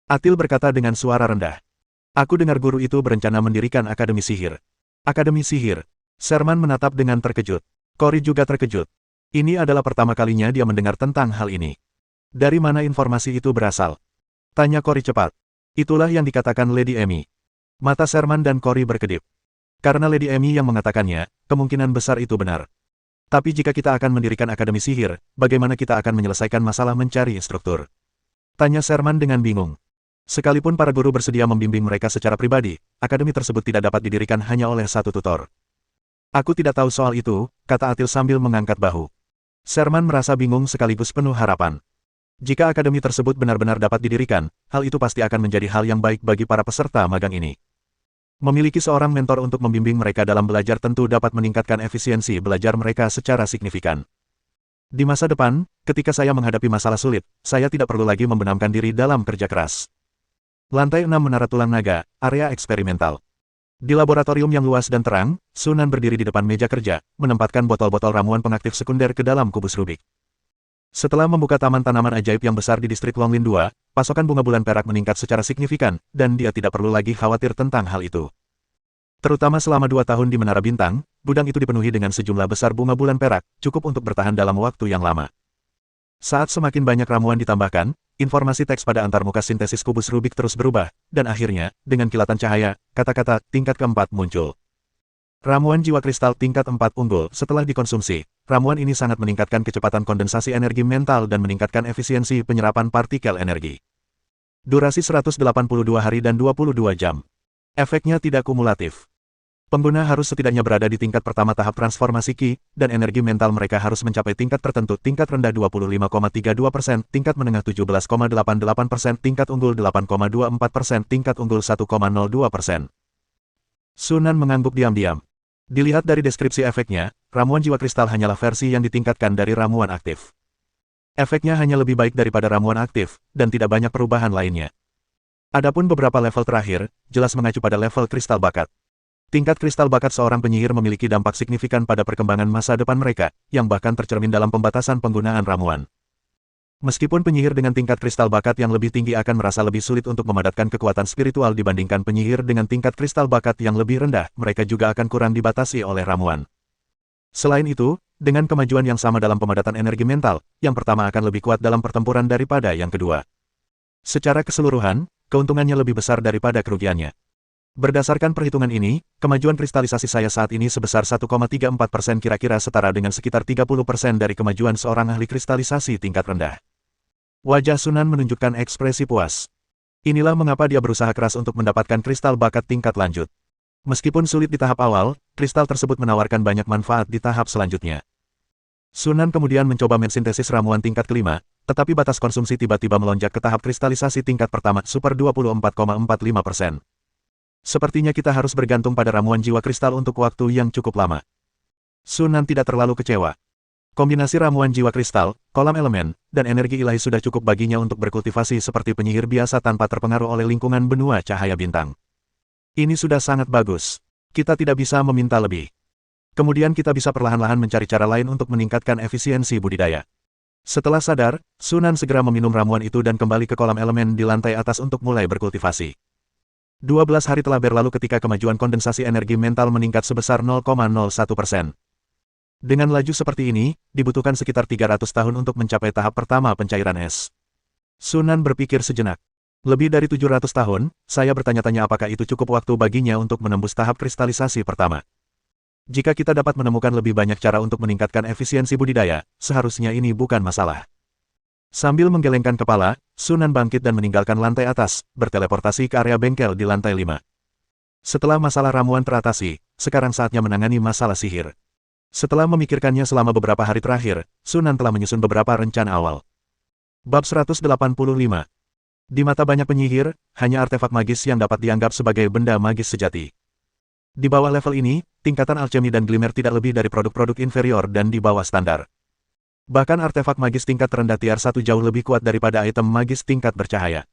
Atil berkata dengan suara rendah. Aku dengar guru itu berencana mendirikan Akademi Sihir. Akademi Sihir. Sherman menatap dengan terkejut. Cory juga terkejut. Ini adalah pertama kalinya dia mendengar tentang hal ini. Dari mana informasi itu berasal? Tanya Cory cepat. Itulah yang dikatakan Lady Amy. Mata Sherman dan Cory berkedip. Karena Lady Amy yang mengatakannya, kemungkinan besar itu benar. Tapi jika kita akan mendirikan Akademi Sihir, bagaimana kita akan menyelesaikan masalah mencari instruktur? Tanya Sherman dengan bingung. Sekalipun para guru bersedia membimbing mereka secara pribadi, akademi tersebut tidak dapat didirikan hanya oleh satu tutor. Aku tidak tahu soal itu, kata Atil sambil mengangkat bahu. Sherman merasa bingung sekaligus penuh harapan. Jika akademi tersebut benar-benar dapat didirikan, hal itu pasti akan menjadi hal yang baik bagi para peserta magang ini. Memiliki seorang mentor untuk membimbing mereka dalam belajar tentu dapat meningkatkan efisiensi belajar mereka secara signifikan. Di masa depan, ketika saya menghadapi masalah sulit, saya tidak perlu lagi membenamkan diri dalam kerja keras. Lantai 6 Menara Tulang Naga, area eksperimental. Di laboratorium yang luas dan terang, Sunan berdiri di depan meja kerja, menempatkan botol-botol ramuan pengaktif sekunder ke dalam kubus Rubik. Setelah membuka taman tanaman ajaib yang besar di distrik Longlin 2, pasokan bunga bulan perak meningkat secara signifikan, dan dia tidak perlu lagi khawatir tentang hal itu. Terutama selama 2 tahun di Menara Bintang, gudang itu dipenuhi dengan sejumlah besar bunga bulan perak, cukup untuk bertahan dalam waktu yang lama. Saat semakin banyak ramuan ditambahkan, informasi teks pada antarmuka sintesis kubus Rubik terus berubah, dan akhirnya, dengan kilatan cahaya, kata-kata tingkat keempat muncul. Ramuan jiwa kristal tingkat 4 unggul setelah dikonsumsi. Ramuan ini sangat meningkatkan kecepatan kondensasi energi mental dan meningkatkan efisiensi penyerapan partikel energi. Durasi 182 hari dan 22 jam. Efeknya tidak kumulatif. Pengguna harus setidaknya berada di tingkat pertama tahap transformasi Ki, dan energi mental mereka harus mencapai tingkat tertentu, tingkat rendah 25,32%, tingkat menengah 17,88%, tingkat unggul 8,24%, tingkat unggul 1,02%. Sunan mengangguk diam-diam. Dilihat dari deskripsi efeknya, ramuan jiwa kristal hanyalah versi yang ditingkatkan dari ramuan aktif. Efeknya hanya lebih baik daripada ramuan aktif, dan tidak banyak perubahan lainnya. Adapun beberapa level terakhir, jelas mengacu pada level kristal bakat. Tingkat kristal bakat seorang penyihir memiliki dampak signifikan pada perkembangan masa depan mereka, yang bahkan tercermin dalam pembatasan penggunaan ramuan. Meskipun penyihir dengan tingkat kristal bakat yang lebih tinggi akan merasa lebih sulit untuk memadatkan kekuatan spiritual dibandingkan penyihir dengan tingkat kristal bakat yang lebih rendah, mereka juga akan kurang dibatasi oleh ramuan. Selain itu, dengan kemajuan yang sama dalam pemadatan energi mental, yang pertama akan lebih kuat dalam pertempuran daripada yang kedua. Secara keseluruhan, keuntungannya lebih besar daripada kerugiannya. Berdasarkan perhitungan ini, kemajuan kristalisasi saya saat ini sebesar 1,34% kira-kira setara dengan sekitar 30% dari kemajuan seorang ahli kristalisasi tingkat rendah. Wajah Sunan menunjukkan ekspresi puas. Inilah mengapa dia berusaha keras untuk mendapatkan kristal bakat tingkat lanjut. Meskipun sulit di tahap awal, kristal tersebut menawarkan banyak manfaat di tahap selanjutnya. Sunan kemudian mencoba mensintesis ramuan tingkat kelima, tetapi batas konsumsi tiba-tiba melonjak ke tahap kristalisasi tingkat pertama super 24,45%. Sepertinya kita harus bergantung pada ramuan jiwa kristal untuk waktu yang cukup lama. Sunan tidak terlalu kecewa. Kombinasi ramuan jiwa kristal, kolam elemen, dan energi ilahi sudah cukup baginya untuk berkultivasi seperti penyihir biasa tanpa terpengaruh oleh lingkungan benua cahaya bintang. Ini sudah sangat bagus. Kita tidak bisa meminta lebih. Kemudian kita bisa perlahan-lahan mencari cara lain untuk meningkatkan efisiensi budidaya. Setelah sadar, Sunan segera meminum ramuan itu dan kembali ke kolam elemen di lantai atas untuk mulai berkultivasi. 12 hari telah berlalu ketika kemajuan kondensasi energi mental meningkat sebesar 0,01%. Dengan laju seperti ini, dibutuhkan sekitar 300 tahun untuk mencapai tahap pertama pencairan es. Sunan berpikir sejenak. Lebih dari 700 tahun, saya bertanya-tanya apakah itu cukup waktu baginya untuk menembus tahap kristalisasi pertama. Jika kita dapat menemukan lebih banyak cara untuk meningkatkan efisiensi budidaya, seharusnya ini bukan masalah. Sambil menggelengkan kepala, Sunan bangkit dan meninggalkan lantai atas, berteleportasi ke area bengkel di lantai 5. Setelah masalah ramuan teratasi, sekarang saatnya menangani masalah sihir. Setelah memikirkannya selama beberapa hari terakhir, Sunan telah menyusun beberapa rencana awal. Bab 185. Di mata banyak penyihir, hanya artefak magis yang dapat dianggap sebagai benda magis sejati. Di bawah level ini, tingkatan alchemy dan glimmer tidak lebih dari produk-produk inferior dan di bawah standar. Bahkan artefak magis tingkat terendah tier 1 jauh lebih kuat daripada item magis tingkat bercahaya.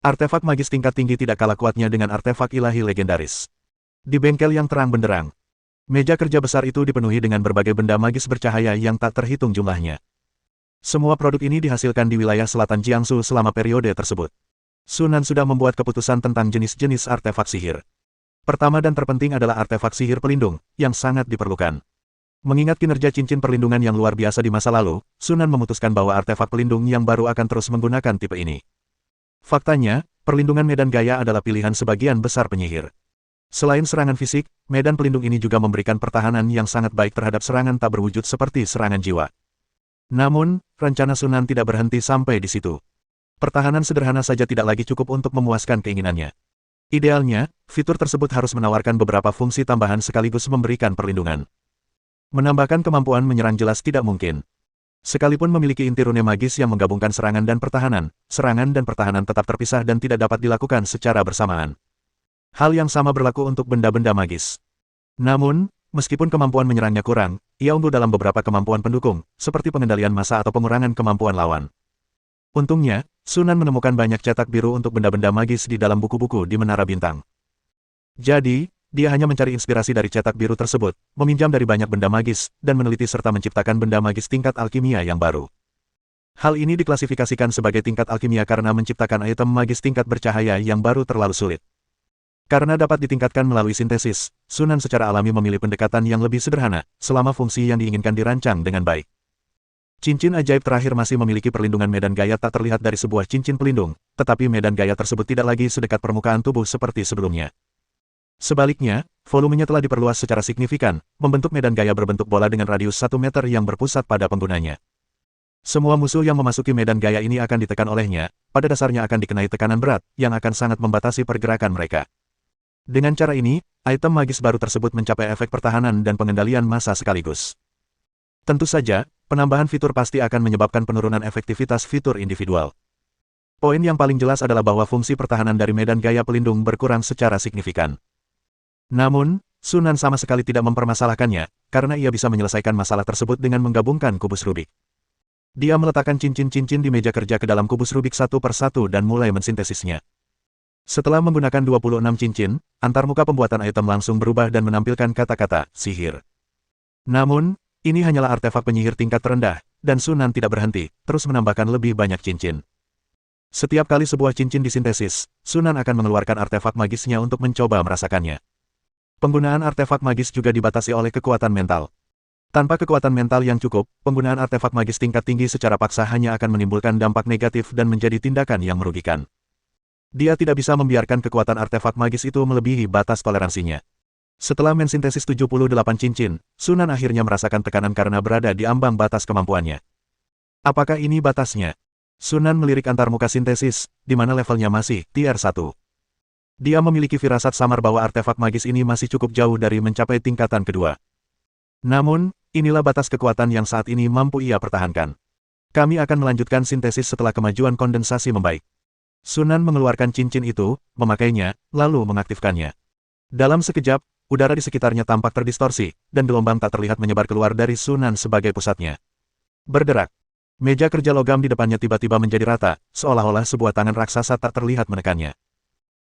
Artefak magis tingkat tinggi tidak kalah kuatnya dengan artefak ilahi legendaris. Di bengkel yang terang benderang, meja kerja besar itu dipenuhi dengan berbagai benda magis bercahaya yang tak terhitung jumlahnya. Semua produk ini dihasilkan di wilayah selatan Jiangsu selama periode tersebut. Sunan sudah membuat keputusan tentang jenis-jenis artefak sihir. Pertama dan terpenting adalah artefak sihir pelindung, yang sangat diperlukan. Mengingat kinerja cincin perlindungan yang luar biasa di masa lalu, Sunan memutuskan bahwa artefak pelindung yang baru akan terus menggunakan tipe ini. Faktanya, perlindungan medan gaya adalah pilihan sebagian besar penyihir. Selain serangan fisik, medan pelindung ini juga memberikan pertahanan yang sangat baik terhadap serangan tak berwujud seperti serangan jiwa. Namun, rencana Sunan tidak berhenti sampai di situ. Pertahanan sederhana saja tidak lagi cukup untuk memuaskan keinginannya. Idealnya, fitur tersebut harus menawarkan beberapa fungsi tambahan sekaligus memberikan perlindungan. Menambahkan kemampuan menyerang jelas tidak mungkin. Sekalipun memiliki inti rune magis yang menggabungkan serangan dan pertahanan tetap terpisah dan tidak dapat dilakukan secara bersamaan. Hal yang sama berlaku untuk benda-benda magis. Namun, meskipun kemampuan menyerangnya kurang, ia unggul dalam beberapa kemampuan pendukung, seperti pengendalian massa atau pengurangan kemampuan lawan. Untungnya, Sunan menemukan banyak cetak biru untuk benda-benda magis di dalam buku-buku di Menara Bintang. Jadi, dia hanya mencari inspirasi dari cetak biru tersebut, meminjam dari banyak benda magis, dan meneliti serta menciptakan benda magis tingkat alkimia yang baru. Hal ini diklasifikasikan sebagai tingkat alkimia karena menciptakan item magis tingkat bercahaya yang baru terlalu sulit. Karena dapat ditingkatkan melalui sintesis, Sunan secara alami memilih pendekatan yang lebih sederhana, selama fungsi yang diinginkan dirancang dengan baik. Cincin ajaib terakhir masih memiliki perlindungan medan gaya tak terlihat dari sebuah cincin pelindung, tetapi medan gaya tersebut tidak lagi sedekat permukaan tubuh seperti sebelumnya. Sebaliknya, volumenya telah diperluas secara signifikan, membentuk medan gaya berbentuk bola dengan radius 1 meter yang berpusat pada penggunanya. Semua musuh yang memasuki medan gaya ini akan ditekan olehnya, pada dasarnya akan dikenai tekanan berat, yang akan sangat membatasi pergerakan mereka. Dengan cara ini, item magis baru tersebut mencapai efek pertahanan dan pengendalian massa sekaligus. Tentu saja, penambahan fitur pasti akan menyebabkan penurunan efektivitas fitur individual. Poin yang paling jelas adalah bahwa fungsi pertahanan dari medan gaya pelindung berkurang secara signifikan. Namun, Sunan sama sekali tidak mempermasalahkannya, karena ia bisa menyelesaikan masalah tersebut dengan menggabungkan kubus Rubik. Dia meletakkan cincin-cincin di meja kerja ke dalam kubus Rubik satu per satu dan mulai mensintesisnya. Setelah menggunakan 26 cincin, antarmuka pembuatan item langsung berubah dan menampilkan kata-kata sihir. Namun, ini hanyalah artefak penyihir tingkat terendah, dan Sunan tidak berhenti, terus menambahkan lebih banyak cincin. Setiap kali sebuah cincin disintesis, Sunan akan mengeluarkan artefak magisnya untuk mencoba merasakannya. Penggunaan artefak magis juga dibatasi oleh kekuatan mental. Tanpa kekuatan mental yang cukup, penggunaan artefak magis tingkat tinggi secara paksa hanya akan menimbulkan dampak negatif dan menjadi tindakan yang merugikan. Dia tidak bisa membiarkan kekuatan artefak magis itu melebihi batas toleransinya. Setelah mensintesis 78 cincin, Sunan akhirnya merasakan tekanan karena berada di ambang batas kemampuannya. Apakah ini batasnya? Sunan melirik antarmuka sintesis, di mana levelnya masih tier 1. Dia memiliki firasat samar bahwa artefak magis ini masih cukup jauh dari mencapai tingkatan kedua. Namun, inilah batas kekuatan yang saat ini mampu ia pertahankan. Kami akan melanjutkan sintesis setelah kemajuan kondensasi membaik. Sunan mengeluarkan cincin itu, memakainya, lalu mengaktifkannya. Dalam sekejap, udara di sekitarnya tampak terdistorsi, dan gelombang tak terlihat menyebar keluar dari Sunan sebagai pusatnya. Berderak. Meja kerja logam di depannya tiba-tiba menjadi rata, seolah-olah sebuah tangan raksasa tak terlihat menekannya.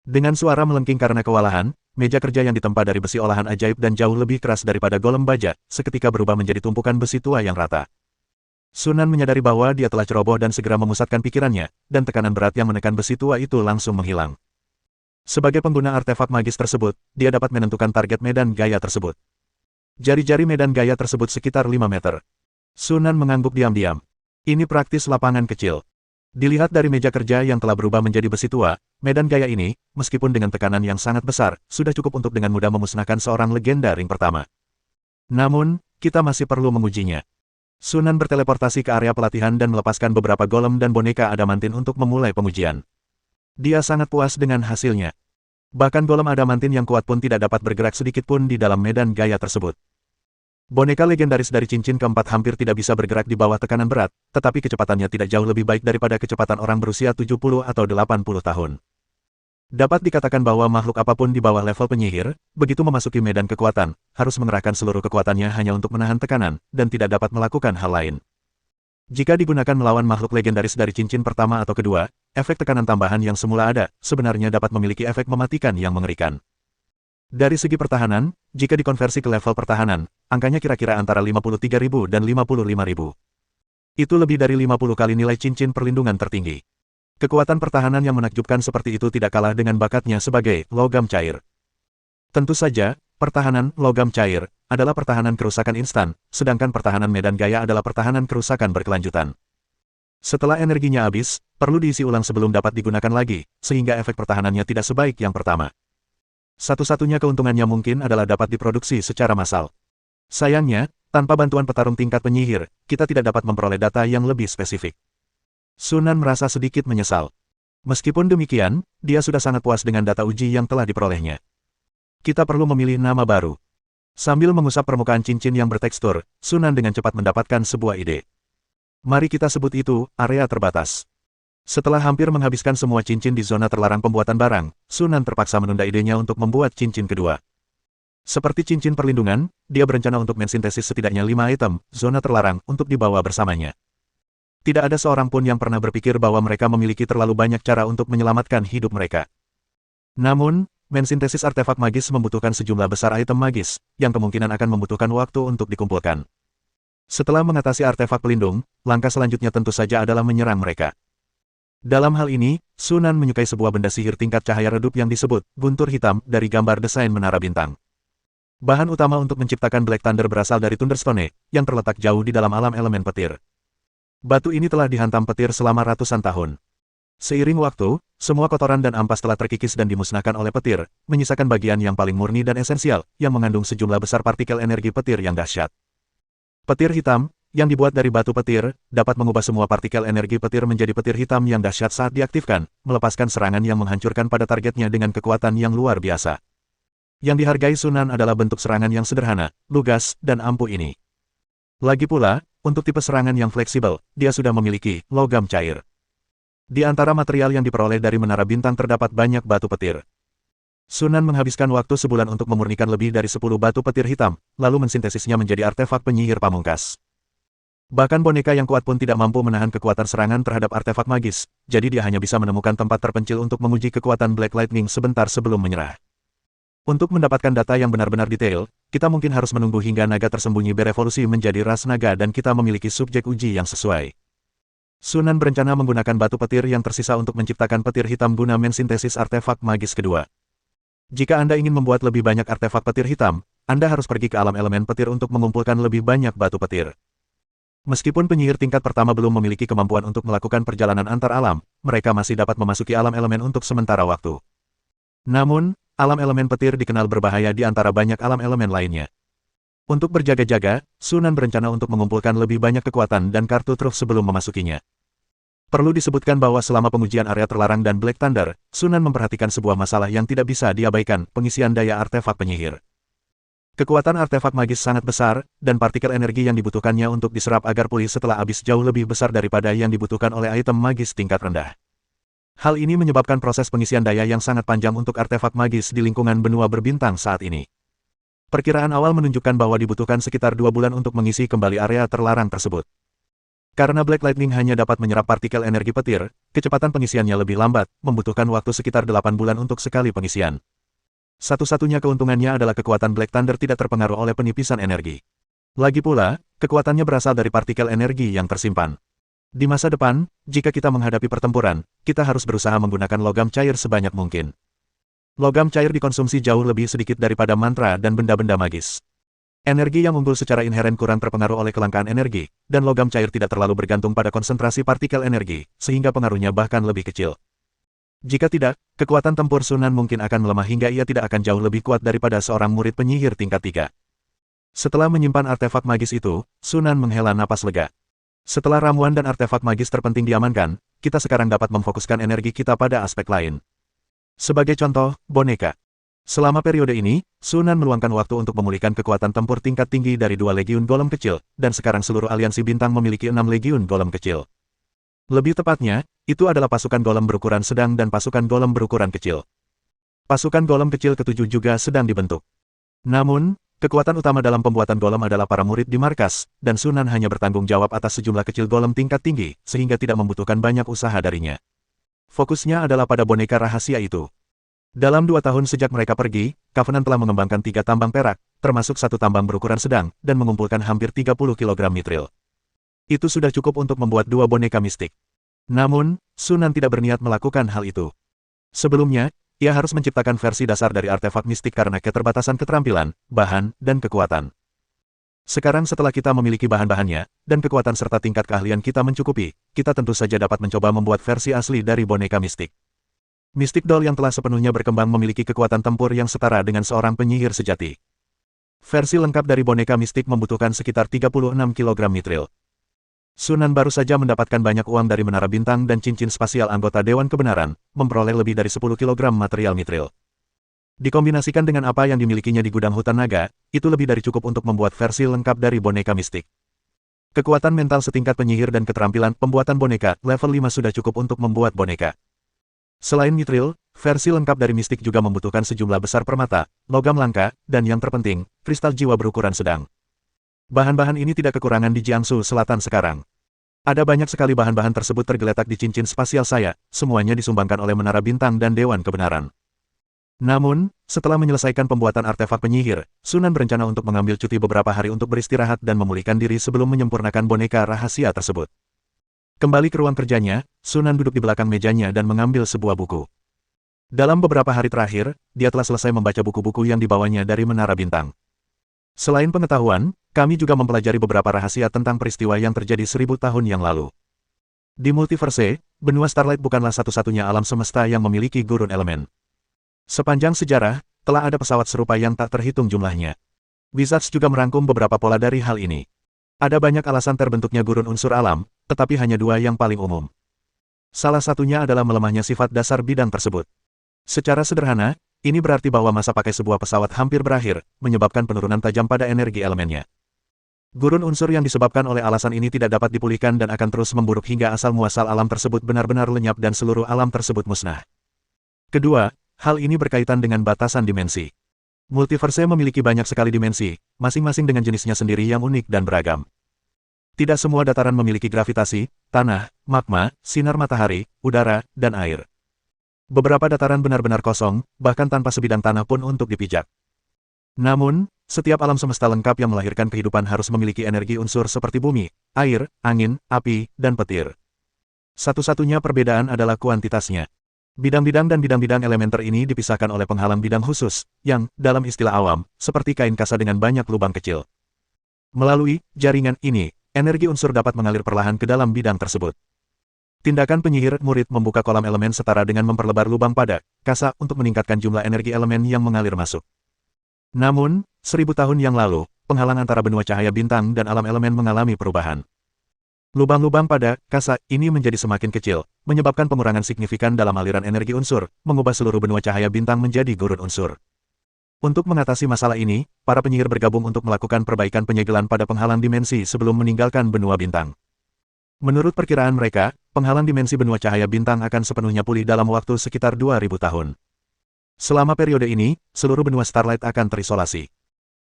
Dengan suara melengking karena kewalahan, meja kerja yang ditempa dari besi olahan ajaib dan jauh lebih keras daripada golem baja, seketika berubah menjadi tumpukan besi tua yang rata. Sunan menyadari bahwa dia telah ceroboh dan segera memusatkan pikirannya, dan tekanan berat yang menekan besi tua itu langsung menghilang. Sebagai pengguna artefak magis tersebut, dia dapat menentukan target medan gaya tersebut. Jari-jari medan gaya tersebut sekitar 5 meter. Sunan mengangguk diam-diam. Ini praktis lapangan kecil. Dilihat dari meja kerja yang telah berubah menjadi besi tua, medan gaya ini, meskipun dengan tekanan yang sangat besar, sudah cukup untuk dengan mudah memusnahkan seorang legenda ring pertama. Namun, kita masih perlu mengujinya. Sunan berteleportasi ke area pelatihan dan melepaskan beberapa golem dan boneka adamantin untuk memulai pengujian. Dia sangat puas dengan hasilnya. Bahkan golem adamantin yang kuat pun tidak dapat bergerak sedikit pun di dalam medan gaya tersebut. Boneka legendaris dari cincin keempat hampir tidak bisa bergerak di bawah tekanan berat, tetapi kecepatannya tidak jauh lebih baik daripada kecepatan orang berusia 70 atau 80 tahun. Dapat dikatakan bahwa makhluk apapun di bawah level penyihir, begitu memasuki medan kekuatan, harus mengerahkan seluruh kekuatannya hanya untuk menahan tekanan, dan tidak dapat melakukan hal lain. Jika digunakan melawan makhluk legendaris dari cincin pertama atau kedua, efek tekanan tambahan yang semula ada, sebenarnya dapat memiliki efek mematikan yang mengerikan. Dari segi pertahanan, jika dikonversi ke level pertahanan, angkanya kira-kira antara 53.000 dan 55.000. Itu lebih dari 50 kali nilai cincin perlindungan tertinggi. Kekuatan pertahanan yang menakjubkan seperti itu tidak kalah dengan bakatnya sebagai logam cair. Tentu saja, pertahanan logam cair adalah pertahanan kerusakan instan, sedangkan pertahanan medan gaya adalah pertahanan kerusakan berkelanjutan. Setelah energinya habis, perlu diisi ulang sebelum dapat digunakan lagi, sehingga efek pertahanannya tidak sebaik yang pertama. Satu-satunya keuntungannya mungkin adalah dapat diproduksi secara massal. Sayangnya, tanpa bantuan petarung tingkat penyihir, kita tidak dapat memperoleh data yang lebih spesifik. Sunan merasa sedikit menyesal. Meskipun demikian, dia sudah sangat puas dengan data uji yang telah diperolehnya. Kita perlu memilih nama baru. Sambil mengusap permukaan cincin yang bertekstur, Sunan dengan cepat mendapatkan sebuah ide. Mari kita sebut itu, area terbatas. Setelah hampir menghabiskan semua cincin di zona terlarang pembuatan barang, Sunan terpaksa menunda idenya untuk membuat cincin kedua. Seperti cincin perlindungan, dia berencana untuk mensintesis setidaknya 5 item, zona terlarang, untuk dibawa bersamanya. Tidak ada seorang pun yang pernah berpikir bahwa mereka memiliki terlalu banyak cara untuk menyelamatkan hidup mereka. Namun, mensintesis artefak magis membutuhkan sejumlah besar item magis, yang kemungkinan akan membutuhkan waktu untuk dikumpulkan. Setelah mengatasi artefak pelindung, langkah selanjutnya tentu saja adalah menyerang mereka. Dalam hal ini, Sunan menyukai sebuah benda sihir tingkat cahaya redup yang disebut guntur hitam dari gambar desain menara bintang. Bahan utama untuk menciptakan Black Thunder berasal dari Thunderstone, yang terletak jauh di dalam alam elemen petir. Batu ini telah dihantam petir selama ratusan tahun. Seiring waktu, semua kotoran dan ampas telah terkikis dan dimusnahkan oleh petir, menyisakan bagian yang paling murni dan esensial, yang mengandung sejumlah besar partikel energi petir yang dahsyat. Petir hitam, yang dibuat dari batu petir, dapat mengubah semua partikel energi petir menjadi petir hitam yang dahsyat saat diaktifkan, melepaskan serangan yang menghancurkan pada targetnya dengan kekuatan yang luar biasa. Yang dihargai Sunan adalah bentuk serangan yang sederhana, lugas, dan ampuh ini. Lagi pula, untuk tipe serangan yang fleksibel, dia sudah memiliki logam cair. Di antara material yang diperoleh dari Menara Bintang terdapat banyak batu petir. Sunan menghabiskan waktu sebulan untuk memurnikan lebih dari 10 batu petir hitam, lalu mensintesisnya menjadi artefak penyihir pamungkas. Bahkan boneka yang kuat pun tidak mampu menahan kekuatan serangan terhadap artefak magis, jadi dia hanya bisa menemukan tempat terpencil untuk menguji kekuatan Black Lightning sebentar sebelum menyerah. Untuk mendapatkan data yang benar-benar detail, kita mungkin harus menunggu hingga naga tersembunyi berevolusi menjadi ras naga dan kita memiliki subjek uji yang sesuai. Sunan berencana menggunakan batu petir yang tersisa untuk menciptakan petir hitam guna mensintesis artefak magis kedua. Jika Anda ingin membuat lebih banyak artefak petir hitam, Anda harus pergi ke alam elemen petir untuk mengumpulkan lebih banyak batu petir. Meskipun penyihir tingkat pertama belum memiliki kemampuan untuk melakukan perjalanan antar alam, mereka masih dapat memasuki alam elemen untuk sementara waktu. Namun, alam elemen petir dikenal berbahaya di antara banyak alam elemen lainnya. Untuk berjaga-jaga, Sunan berencana untuk mengumpulkan lebih banyak kekuatan dan kartu truf sebelum memasukinya. Perlu disebutkan bahwa selama pengujian area terlarang dan Black Thunder, Sunan memperhatikan sebuah masalah yang tidak bisa diabaikan, pengisian daya artefak penyihir. Kekuatan artefak magis sangat besar, dan partikel energi yang dibutuhkannya untuk diserap agar pulih setelah habis jauh lebih besar daripada yang dibutuhkan oleh item magis tingkat rendah. Hal ini menyebabkan proses pengisian daya yang sangat panjang untuk artefak magis di lingkungan benua berbintang saat ini. Perkiraan awal menunjukkan bahwa dibutuhkan sekitar 2 bulan untuk mengisi kembali area terlarang tersebut. Karena Black Lightning hanya dapat menyerap partikel energi petir, kecepatan pengisiannya lebih lambat, membutuhkan waktu sekitar 8 bulan untuk sekali pengisian. Satu-satunya keuntungannya adalah kekuatan Black Thunder tidak terpengaruh oleh penipisan energi. Lagi pula, kekuatannya berasal dari partikel energi yang tersimpan. Di masa depan, jika kita menghadapi pertempuran, kita harus berusaha menggunakan logam cair sebanyak mungkin. Logam cair dikonsumsi jauh lebih sedikit daripada mantra dan benda-benda magis. Energi yang unggul secara inheren kurang terpengaruh oleh kelangkaan energi, dan logam cair tidak terlalu bergantung pada konsentrasi partikel energi, sehingga pengaruhnya bahkan lebih kecil. Jika tidak, kekuatan tempur Sunan mungkin akan melemah hingga ia tidak akan jauh lebih kuat daripada seorang murid penyihir tingkat 3. Setelah menyimpan artefak magis itu, Sunan menghela napas lega. Setelah ramuan dan artefak magis terpenting diamankan, kita sekarang dapat memfokuskan energi kita pada aspek lain. Sebagai contoh, boneka. Selama periode ini, Sunan meluangkan waktu untuk memulihkan kekuatan tempur tingkat tinggi dari 2 legiun golem kecil, dan sekarang seluruh aliansi bintang memiliki 6 legiun golem kecil. Lebih tepatnya, itu adalah pasukan golem berukuran sedang dan pasukan golem berukuran kecil. Pasukan golem kecil ke-7 juga sedang dibentuk. Namun, kekuatan utama dalam pembuatan golem adalah para murid di markas, dan Sunan hanya bertanggung jawab atas sejumlah kecil golem tingkat tinggi, sehingga tidak membutuhkan banyak usaha darinya. Fokusnya adalah pada boneka rahasia itu. Dalam 2 tahun sejak mereka pergi, Covenant telah mengembangkan 3 tambang perak, termasuk 1 tambang berukuran sedang, dan mengumpulkan hampir 30 kg mitril. Itu sudah cukup untuk membuat 2 boneka mistik. Namun, Sunan tidak berniat melakukan hal itu. Sebelumnya, ia harus menciptakan versi dasar dari artefak mistik karena keterbatasan keterampilan, bahan, dan kekuatan. Sekarang setelah kita memiliki bahan-bahannya, dan kekuatan serta tingkat keahlian kita mencukupi, kita tentu saja dapat mencoba membuat versi asli dari boneka mistik. Mystic Doll yang telah sepenuhnya berkembang memiliki kekuatan tempur yang setara dengan seorang penyihir sejati. Versi lengkap dari boneka mistik membutuhkan sekitar 36 kg mitril. Sunan baru saja mendapatkan banyak uang dari Menara Bintang dan cincin spasial anggota Dewan Kebenaran, memperoleh lebih dari 10 kg material mitril. Dikombinasikan dengan apa yang dimilikinya di gudang hutan naga, itu lebih dari cukup untuk membuat versi lengkap dari boneka mistik. Kekuatan mental setingkat penyihir dan keterampilan pembuatan boneka, level 5 sudah cukup untuk membuat boneka. Selain mitril, versi lengkap dari mistik juga membutuhkan sejumlah besar permata, logam langka, dan yang terpenting, kristal jiwa berukuran sedang. Bahan-bahan ini tidak kekurangan di Jiangsu Selatan sekarang. Ada banyak sekali bahan-bahan tersebut tergeletak di cincin spasial saya, semuanya disumbangkan oleh Menara Bintang dan Dewan Kebenaran. Namun, setelah menyelesaikan pembuatan artefak penyihir, Sunan berencana untuk mengambil cuti beberapa hari untuk beristirahat dan memulihkan diri sebelum menyempurnakan boneka rahasia tersebut. Kembali ke ruang kerjanya, Sunan duduk di belakang mejanya dan mengambil sebuah buku. Dalam beberapa hari terakhir, dia telah selesai membaca buku-buku yang dibawanya dari Menara Bintang. Selain pengetahuan, kami juga mempelajari beberapa rahasia tentang peristiwa yang terjadi 1000 tahun yang lalu. Di Multiverse, benua Starlight bukanlah satu-satunya alam semesta yang memiliki gurun elemen. Sepanjang sejarah, telah ada pesawat serupa yang tak terhitung jumlahnya. Wizards juga merangkum beberapa pola dari hal ini. Ada banyak alasan terbentuknya gurun unsur alam, tetapi hanya 2 yang paling umum. Salah satunya adalah melemahnya sifat dasar bidang tersebut. Secara sederhana, ini berarti bahwa masa pakai sebuah pesawat hampir berakhir, menyebabkan penurunan tajam pada energi elemennya. Gurun unsur yang disebabkan oleh alasan ini tidak dapat dipulihkan dan akan terus memburuk hingga asal-muasal alam tersebut benar-benar lenyap dan seluruh alam tersebut musnah. Kedua, hal ini berkaitan dengan batasan dimensi. Multiverse memiliki banyak sekali dimensi, masing-masing dengan jenisnya sendiri yang unik dan beragam. Tidak semua dataran memiliki gravitasi, tanah, magma, sinar matahari, udara, dan air. Beberapa dataran benar-benar kosong, bahkan tanpa sebidang tanah pun untuk dipijak. Namun, setiap alam semesta lengkap yang melahirkan kehidupan harus memiliki energi unsur seperti bumi, air, angin, api, dan petir. Satu-satunya perbedaan adalah kuantitasnya. Bidang-bidang dan bidang-bidang elementer ini dipisahkan oleh penghalang bidang khusus, yang, dalam istilah awam, seperti kain kasa dengan banyak lubang kecil. Melalui jaringan ini, energi unsur dapat mengalir perlahan ke dalam bidang tersebut. Tindakan penyihir murid membuka kolam elemen setara dengan memperlebar lubang pada kasa untuk meningkatkan jumlah energi elemen yang mengalir masuk. Namun, 1000 tahun yang lalu, penghalang antara benua cahaya bintang dan alam elemen mengalami perubahan. Lubang-lubang pada kasa ini menjadi semakin kecil, menyebabkan pengurangan signifikan dalam aliran energi unsur, mengubah seluruh benua cahaya bintang menjadi gurun unsur. Untuk mengatasi masalah ini, para penyihir bergabung untuk melakukan perbaikan penyegelan pada penghalang dimensi sebelum meninggalkan benua bintang. Menurut perkiraan mereka, penghalang dimensi benua cahaya bintang akan sepenuhnya pulih dalam waktu sekitar 2000 tahun. Selama periode ini, seluruh benua Starlight akan terisolasi.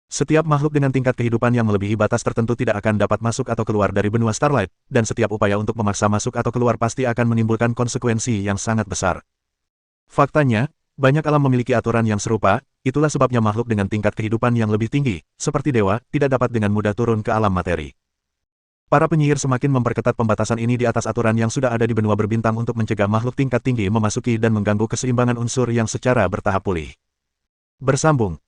Setiap makhluk dengan tingkat kehidupan yang melebihi batas tertentu tidak akan dapat masuk atau keluar dari benua Starlight, dan setiap upaya untuk memaksa masuk atau keluar pasti akan menimbulkan konsekuensi yang sangat besar. Faktanya, banyak alam memiliki aturan yang serupa, itulah sebabnya makhluk dengan tingkat kehidupan yang lebih tinggi, seperti dewa, tidak dapat dengan mudah turun ke alam materi. Para penyihir semakin memperketat pembatasan ini di atas aturan yang sudah ada di benua berbintang untuk mencegah makhluk tingkat tinggi memasuki dan mengganggu keseimbangan unsur yang secara bertahap pulih. Bersambung.